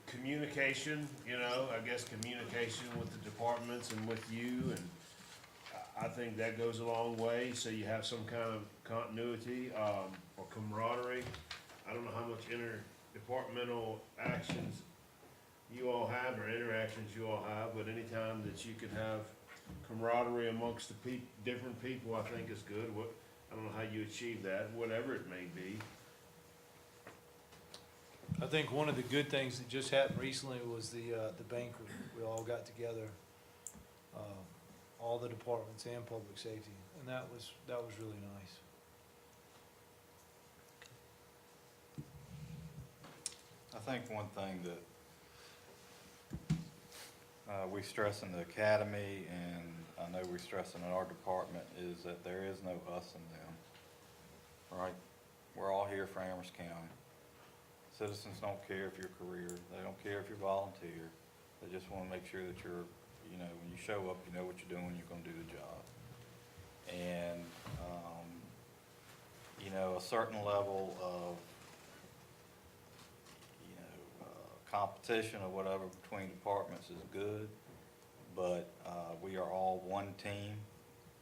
communication, I guess communication with the departments and with you, and I think that goes a long way, so you have some kind of continuity, or camaraderie. I don't know how much interdepartmental actions you all have, or interactions you all have, but anytime that you can have camaraderie amongst the different people, I think is good. I don't know how you achieve that, whatever it may be. I think one of the good things that just happened recently was the banquet. We all got together all the departments and public safety, and that was really nice. I think one thing that we stress in the academy, and I know we stress in our department, is that there is no us and them, right? We're all here for Amherst County. Citizens don't care if you're a career, they don't care if you're volunteer, they just want to make sure that you're, you know, when you show up, you know what you're doing, you're going to do the job. And, you know, a certain level of, you know, competition or whatever between departments is good, but we are all one team.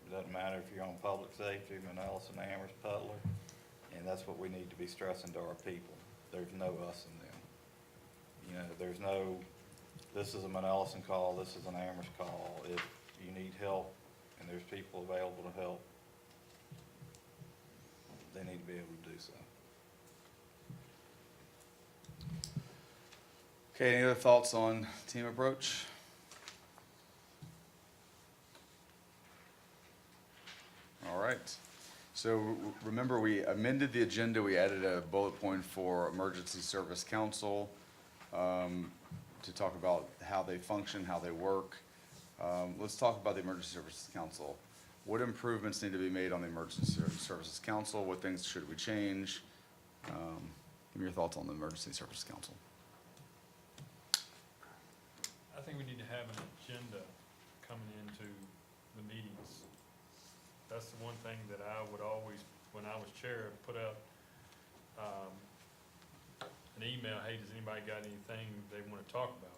It doesn't matter if you're on public safety, Manelson, Amherst, Putler, and that's what we need to be stressing to our people. There's no us and them. You know, there's no, this is a Manelson call, this is an Amherst call. If you need help and there's people available to help, they need to be able to do so. Okay, any other thoughts on team approach? All right. So remember, we amended the agenda. We added a bullet point for Emergency Service Council to talk about how they function, how they work. Let's talk about the Emergency Services Council. What improvements need to be made on the Emergency Services Council? What things should we change? Give me your thoughts on the Emergency Services Council. I think we need to have an agenda coming into the meetings. That's the one thing that I would always, when I was chair, put out an email, hey, does anybody got anything they want to talk about?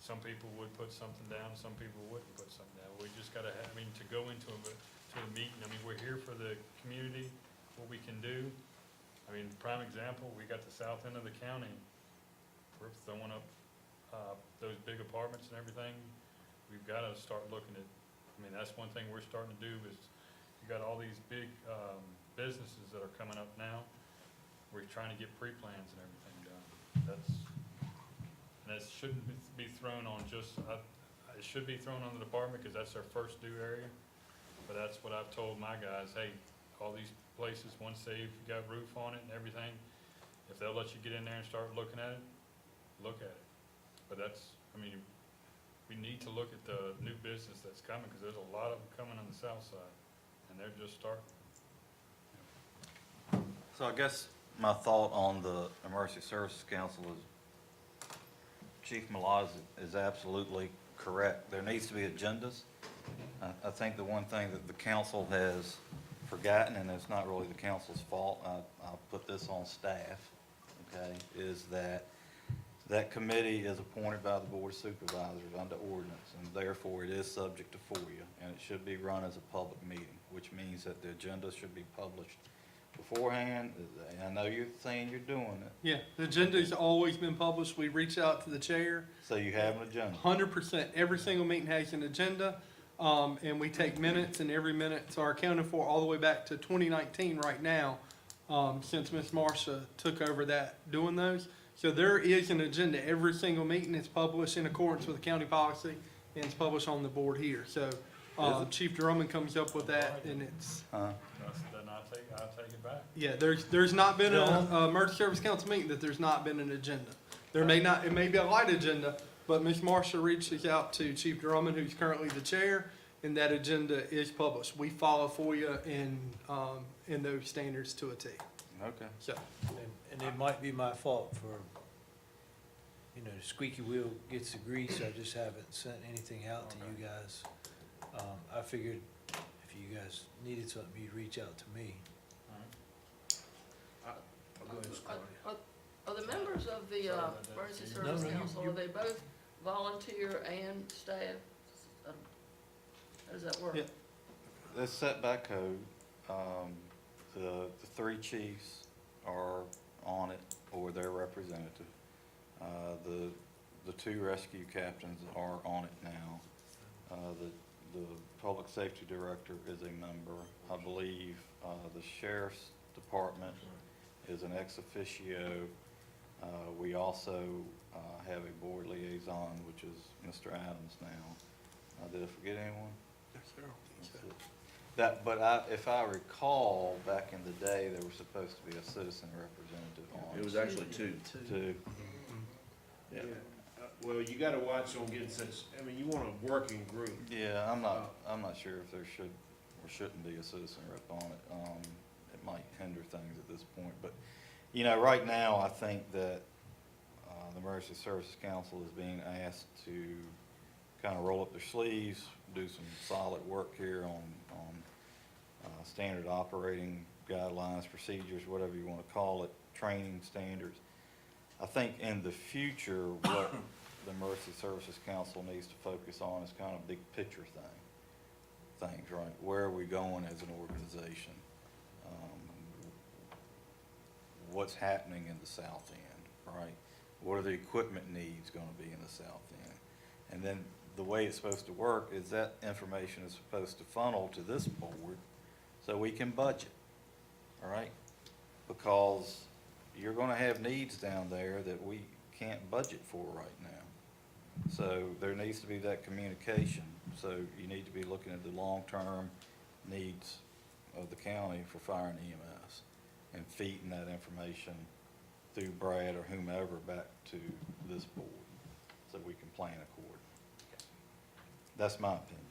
Some people would put something down, some people wouldn't put something down. We just gotta have, I mean, to go into a meeting, I mean, we're here for the community, what we can do. I mean, prime example, we got the south end of the county. We're throwing up those big apartments and everything. We've gotta start looking at, I mean, that's one thing we're starting to do is, you got all these big businesses that are coming up now. We're trying to get pre-plans and everything done. And that shouldn't be thrown on just, it should be thrown on the department because that's their first due area. But that's what I've told my guys, hey, all these places, once they've got roof on it and everything, if they'll let you get in there and start looking at it, look at it. But that's, I mean, we need to look at the new business that's coming because there's a lot of them coming on the south side and they're just starting. So I guess my thought on the Emergency Services Council is Chief Malaz is absolutely correct. There needs to be agendas. I think the one thing that the council has forgotten, and it's not really the council's fault, I'll put this on staff, okay, is that committee is appointed by the Board of Supervisors under ordinance, and therefore it is subject to FOIA, and it should be run as a public meeting, which means that the agenda should be published beforehand. I know you're saying you're doing it, Yeah, the agenda's always been published. We reach out to the chair. so you have an agenda. 100%, every single meeting has an agenda, and we take minutes, and every minutes are accounted for all the way back to 2019 right now, since Ms. Marcia took over that, doing those. So there is an agenda. Every single meeting is published in accordance with the county policy, and it's published on the board here. So Chief Drummond comes up with that, and it's, Huh? Then I'll take it back. yeah, there's not been a emergency service council meeting that there's not been an agenda. There may not, it may be a light agenda, but Ms. Marcia reaches out to Chief Drummond, who's currently the chair, and that agenda is published. We follow FOIA in those standards to a T. Okay. So, And it might be my fault for, you know, the squeaky wheel gets the grease. I just haven't sent anything out to you guys. I figured if you guys needed something, you'd reach out to me. Are the members of the Emergency Service Council, are they both volunteer and staff? How does that work? Yeah. This set by code, the three chiefs are on it or their representative. The two rescue captains are on it now. The public safety director is a member. I believe the sheriff's department is an ex officio. We also have a board liaison, which is Mr. Adams now. Did I forget anyone? That's it. That, but if I recall, back in the day, there was supposed to be a citizen representative on. It was actually two. Two. Yeah. Well, you gotta watch on getting such, I mean, you want a working group. Yeah, I'm not sure if there should or shouldn't be a citizen rep on it. It might hinder things at this point, but, you know, right now, I think that, the Emergency Services Council is being asked to kind of roll up their sleeves, do some solid work here on standard operating guidelines, procedures, whatever you want to call it, training standards. I think in the future, what the Emergency Services Council needs to focus on is kind of big picture things, right? Where are we going as an organization? What's happening in the south end, right? What are the equipment needs going to be in the south end? And then the way it's supposed to work is that information is supposed to funnel to this board so we can budget, all right? Because you're going to have needs down there that we can't budget for right now. So there needs to be that communication. So you need to be looking at the long-term needs of the county for fire and EMS and feeding that information through Brad or whomever back to this board so we can plan accordingly. That's my opinion.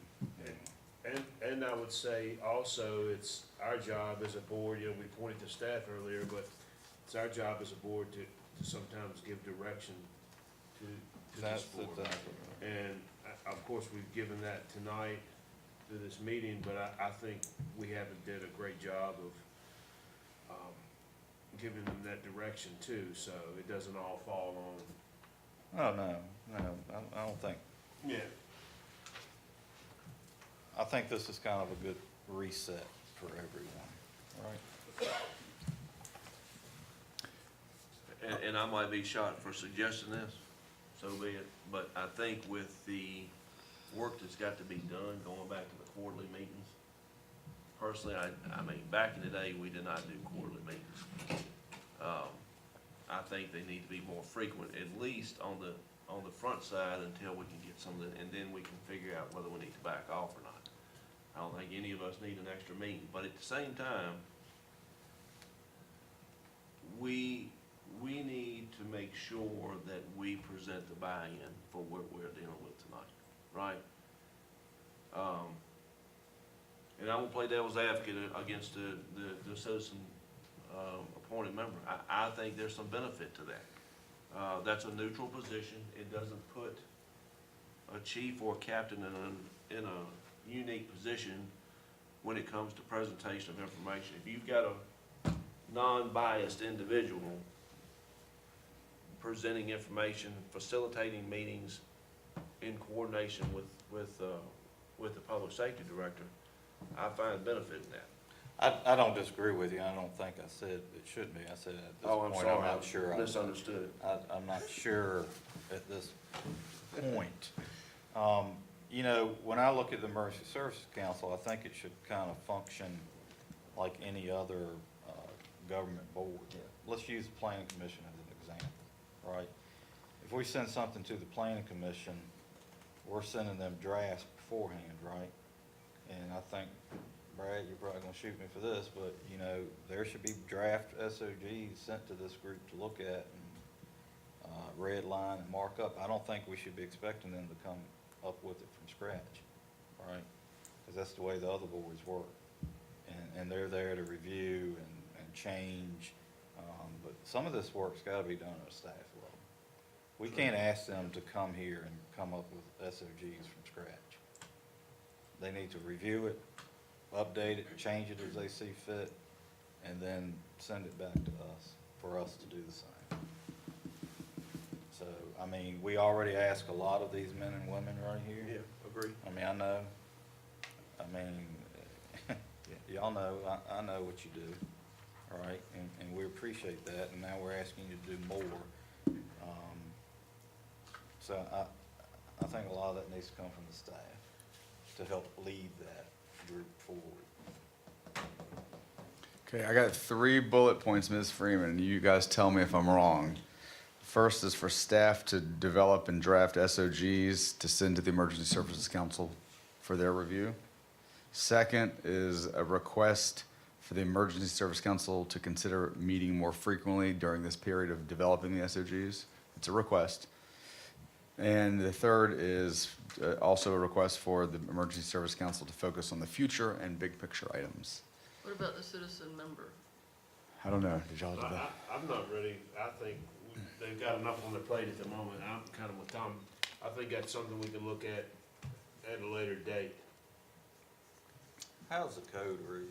And I would say also, it's our job as a board, you know, we pointed to staff earlier, but it's our job as a board to sometimes give direction to this board. And of course, we've given that tonight through this meeting, but I think we haven't did a great job of giving them that direction too, so it doesn't all fall on. Oh, no, I don't think. Yeah. I think this is kind of a good reset for everyone, right? And I might be shot for suggesting this, so be it, but I think with the work that's got to be done, going back to the quarterly meetings, personally, I mean, back in the day, we did not do quarterly meetings. I think they need to be more frequent, at least on the front side, until we can get some of the, and then we can figure out whether we need to back off or not. I don't think any of us need an extra meeting, but at the same time, we need to make sure that we present the buy-in for what we're dealing with tonight, right? And I'm gonna play devil's advocate against the citizen appointed member. I think there's some benefit to that. That's a neutral position. It doesn't put a chief or a captain in a unique position when it comes to presentation of information. If you've got a non-biased individual presenting information, facilitating meetings in coordination with the public safety director, I find benefit in that. I don't disagree with you. I don't think I said it should be. I said at this point, I'm not sure. I misunderstood. I'm not sure at this point. You know, when I look at the Emergency Services Council, I think it should kind of function like any other government board. Let's use the Planning Commission as an example, right? If we send something to the Planning Commission, we're sending them drafts beforehand, right? And I think, Brad, you're probably gonna shoot me for this, but, you know, there should be draft SOGs sent to this group to look at and red line and mark up. I don't think we should be expecting them to come up with it from scratch, right? Because that's the way the other boards work. And they're there to review and change, but some of this work's gotta be done at a staff level. We can't ask them to come here and come up with SOGs from scratch. They need to review it, update it, change it as they see fit, and then send it back to us for us to do the same. So, I mean, we already ask a lot of these men and women right here. Yeah, agree. I mean, y'all know, I know what you do, all right? And we appreciate that, and now we're asking you to do more. So I think a lot of that needs to come from the staff to help lead that group forward. Okay, I got 3 bullet points, Ms. Freeman, and you guys tell me if I'm wrong. First is for staff to develop and draft SOGs to send to the Emergency Services Council for their review. Second is a request for the Emergency Service Council to consider meeting more frequently during this period of developing the SOGs. It's a request. And the third is also a request for the Emergency Service Council to focus on the future and big picture items. What about the citizen member? I don't know, did y'all do that? I'm not ready, I think they've got enough on their plate at the moment, I'm kind of with Tom. I think that's something we can look at a later date. How's the code read?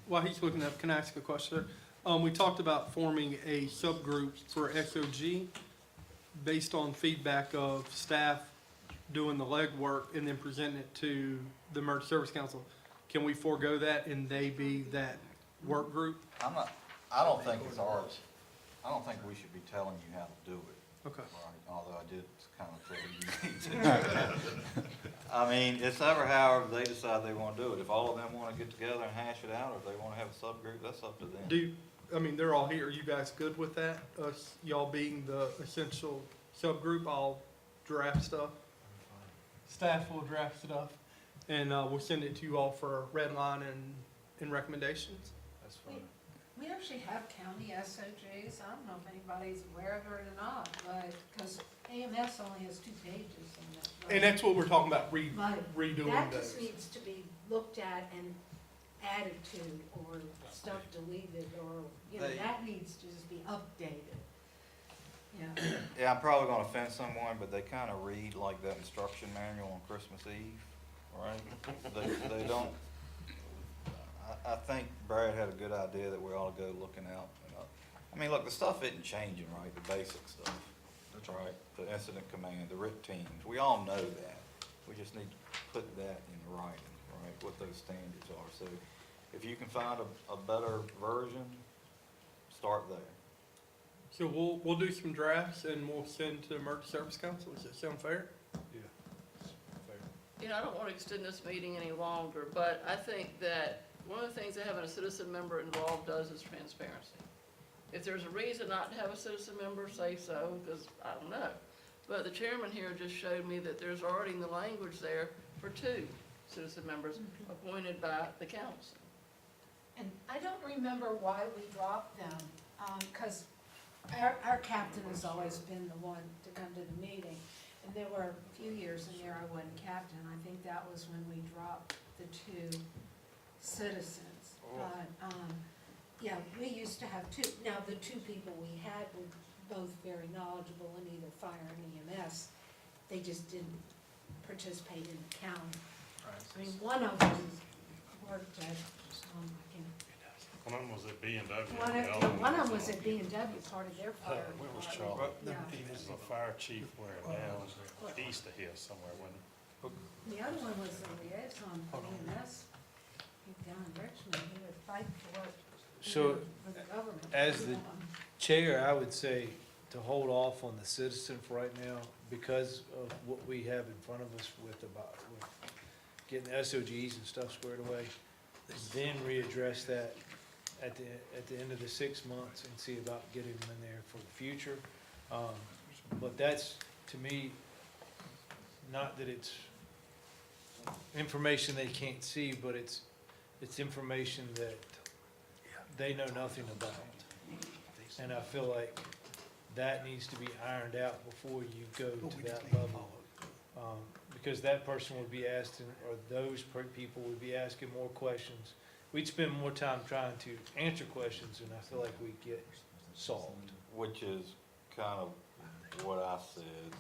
While he's looking up, can I ask a question? We talked about forming a subgroup for SOG based on feedback of staff doing the legwork and then presenting it to the Emergency Service Council. Can we forego that and they be that work group? I don't think it's ours. I don't think we should be telling you how to do it. Okay. Right, although I did kind of say you need to. I mean, it's ever however they decide they want to do it. If all of them want to get together and hash it out, or if they want to have a subgroup, that's up to them. They're all here. Are you guys good with that? Us, y'all being the essential subgroup, I'll draft stuff. Staff will draft stuff and, we'll send it to you all for a red line and recommendations. That's fine. We actually have county SOGs. I don't know if anybody's aware of it or not, but, because AMS only has 2 pages in it. but- And that's what we're talking about, But redoing that those. just needs to be looked at and added to, or stuff deleted, or, that needs to just be updated. Yeah. Yeah, I'm probably gonna offend someone, but they kind of read like that instruction manual on Christmas Eve, right? They don't, I think Brad had a good idea that we ought to go looking out. I mean, look, the stuff isn't changing, right? The basic stuff. That's right. The incident command, the RIT teams, we all know that. We just need to put that in writing, right? What those standards are. So if you can find a better version, start there. So we'll do some drafts and we'll send to the Emergency Service Council. Does that sound fair? I don't want to extend this meeting any longer, but I think that one of the things that having a citizen member involved does is transparency. If there's a reason not to have a citizen member, say so, because I don't know. But the chairman here just showed me that there's already in the language there for 2 citizen members appointed by the council. And I don't remember why we dropped them, because our captain has always been the one to come to the meeting. And there were a few years in there I wasn't captain. I think that was when we dropped the 2 citizens. But, yeah, we used to have 2. Now, the 2 people we had were both very knowledgeable in either fire and EMS. They just didn't participate in the county. I mean, one of them worked at, One of them was at B and W. one of them was at B&W, part of their fire. Where was department. Charlie? Yeah. He was a fire chief where down east of here somewhere, wasn't he? The other one was the liaison for EMS down in Richmond. He would fight for it. So, For the government. as the chair, I would say to hold off on the citizen for right now because of what we have in front of us with getting the SOGs and stuff squared away. Then readdress that at the end of the 6 months and see about getting them in there for the future. But that's, to me, not that it's information they can't see, but it's information that they know nothing about. And I feel like that needs to be ironed out before you go to that level. Because that person would be asking, or those people would be asking more questions. We'd spend more time trying to answer questions, and I feel like we get solved. Which is kind of what I said.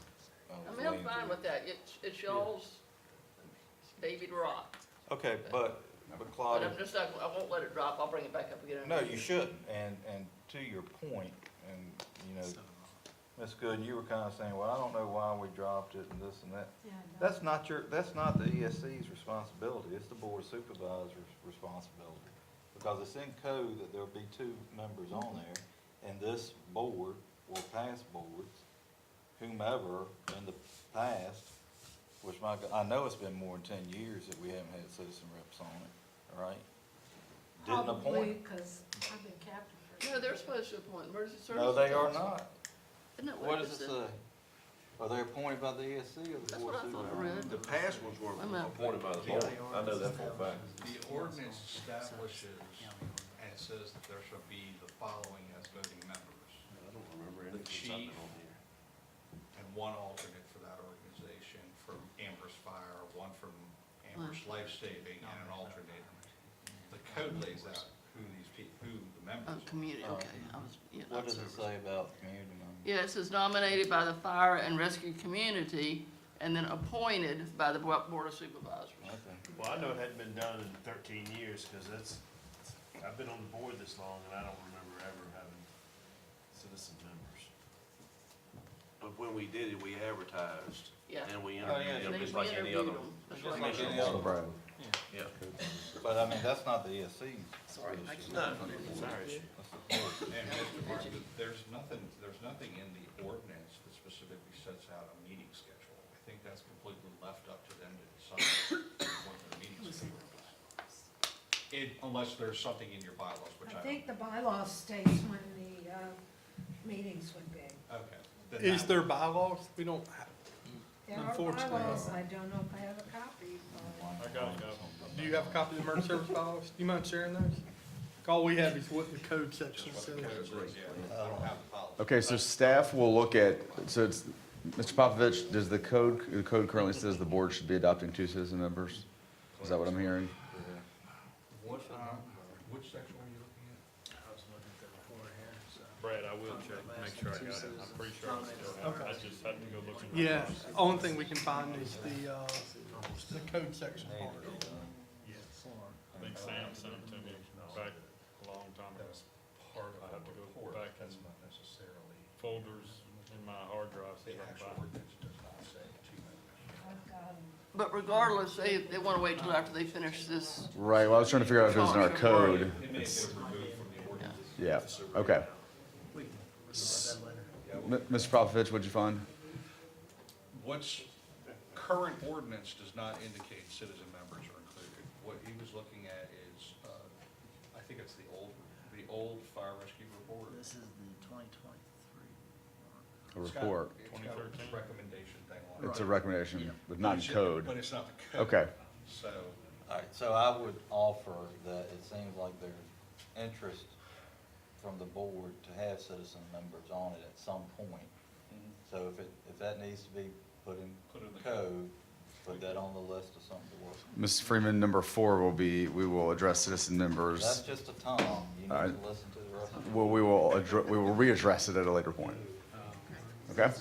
I mean, I'm fine with that. It's y'all's baby to rock. Okay, but But Claudia, I'm just not, I won't let it drop. I'll bring it back up again. no, you shouldn't. And to your point, and, Ms. Gooden, you were kind of saying, well, I don't know why we dropped it and this and that. Yeah, no. That's not the ESC's responsibility, it's the Board of Supervisors' responsibility. Because it's in code that there'll be 2 members on there, and this board, or past boards, whomever in the past, which I know it's been more than 10 years that we haven't had citizen reps on it, right? Didn't appoint. Probably, because I've been captain for No, they're supposed to appoint emergency services. No, they are council. not. Isn't that What it does it said? say? Are they appointed by the ESC or the That's Board what of I thought I Supervisors? read. The past ones were Wait a minute. appointed by the board. I know that for a fact. The ordinance establishes, and it says that there shall be the following as voting members. I don't remember The anything chief. on here. And one alternate for that organization from Amherst Fire, one from Amherst Life Saving, and an alternate. The code lays out who who the members Oh, are. community, okay. I was, yeah, What not does it service. say about community members? Yeah, it says nominated by the fire and rescue community and then appointed by the board of supervisors. Okay. Well, I know it hadn't been done in 13 years, because I've been on the board this long, and I don't remember ever having citizen members. But when we did it, we advertised. Yeah. And we Oh, yeah, interviewed them They- just we like any interviewed other. them. That's Just right. like any So other. Brad, Yeah. But I mean, that's not the ESC's. Sorry, I issue. No, It's our issue. That's the board. And Mr. Martin, there's nothing in the ordinance that specifically sets out a meeting schedule. I think that's completely left up to them to decide what their meeting schedule is. Unless there's something in your bylaws, which I I think don't. the bylaw states when the, meetings would be. Okay. Then Is that- there bylaws? We don't have. There are Unfortunately. bylaws, I don't know if I have a copy, but. I got it, Do you have a copy of the emergency service bylaws? Do you mind sharing those? All we have is what the code section What the says. code says, yeah. I don't have the policy. okay, so staff will look at, so it's, Mr. Popovich, does the code currently says the board should be adopting 2 citizen members? Is that what I'm hearing? Which section were you looking at? I was looking at the report here, so. Brad, I will check, make sure I got it. I'm pretty sure I still have it. I just had to go look in my Yeah, files. only thing we can find is the code section part. Yes. I think Sam sent them to me back a long time ago. I have to go back and folders in my hard drive, see if I can find it. I've got 'em. But regardless, they want to wait till after they finish this. Right, well, I was trying to figure out if it was in our code. It may get removed from the ordinance. Yeah, okay. We can talk about that later. Mr. Popovich, what'd you find? What's, current ordinance does not indicate citizen members are included. What he was looking at is, I think it's the old fire rescue report. This is the 2023. A It's got- report. It's got a 2013? recommendation thing on it. It's a recommendation, but not in But code. it's not the code. Okay, So, All right, so I would offer that it seems like there's interest from the board to have citizen members on it at some point. So if that needs to be put in Put in the code, put that on the list of something to work. Mrs. Freeman, number 4 will be, we will address citizen That's members. just a tom, you need All to right. listen to the rest of it. Well, we will readdress it at a later point. Okay?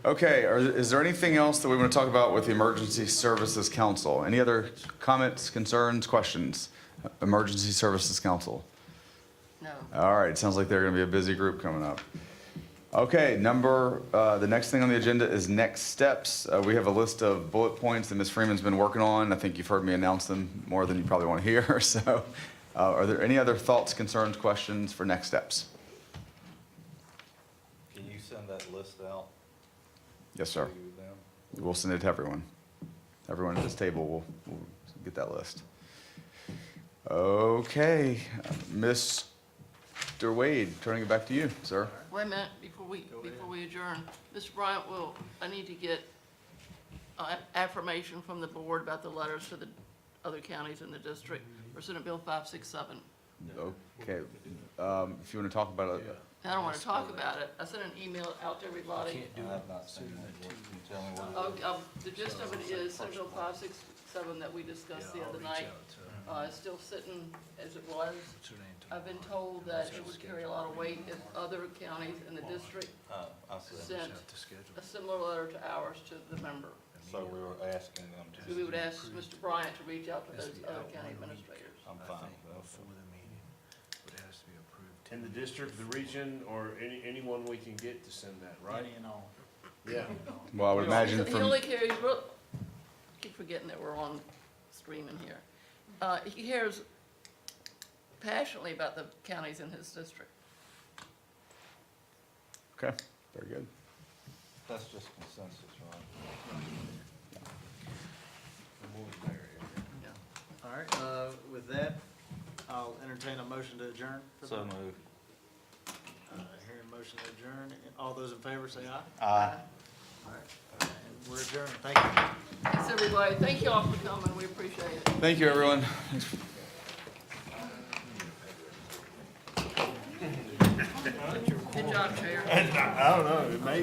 Okay, is there anything else that we want to talk about with the Emergency Services Council? Any other comments, concerns, questions? Emergency Services Council. No. All right, sounds like they're going to be a busy group coming up. Okay, the next thing on the agenda is next steps. We have a list of bullet points that Ms. Freeman's been working on. I think you've heard me announce them more than you probably want to hear. So are there any other thoughts, concerns, questions for next steps? Can you send that list out? Yes, sir. to them? We'll send it to everyone. Everyone at this table will get that list. Okay, Mr. Wade, turning it back to you, sir. Wait a minute, before we adjourn, Mr. Bryant, I need to get affirmation from the board about the letters to the other counties in the district for Senate Bill 567. Okay, if you want to talk about it, I don't want to talk about it. I sent an email out to everybody. I have not seen it. Can you tell me what it is? The gist of it is Senate Bill 567 that we discussed the other night is still sitting as it was. I've been told that it would carry a lot of weight if other counties in the district I see. sent a similar letter to ours to the member. So we were asking them to. So we would ask Mr. Bryant to reach out to those other county administrators. I'm fine with that. In the district, the region, or anyone we can get to send that, right? Any and all. Yeah. well, I would imagine He from, only carries, keep forgetting that we're on streaming here. He cares passionately about the counties in his district. okay, very good. That's just consensus, right? All right, with that, I'll entertain a motion to adjourn. for the- So moved. Motion to adjourn. All those in favor say aye. Aye. All right. And we're adjourned. Thank you. Thanks, everybody. Thank you all for coming. We appreciate it. Thank you, everyone. Good job, Chair. I don't know, it may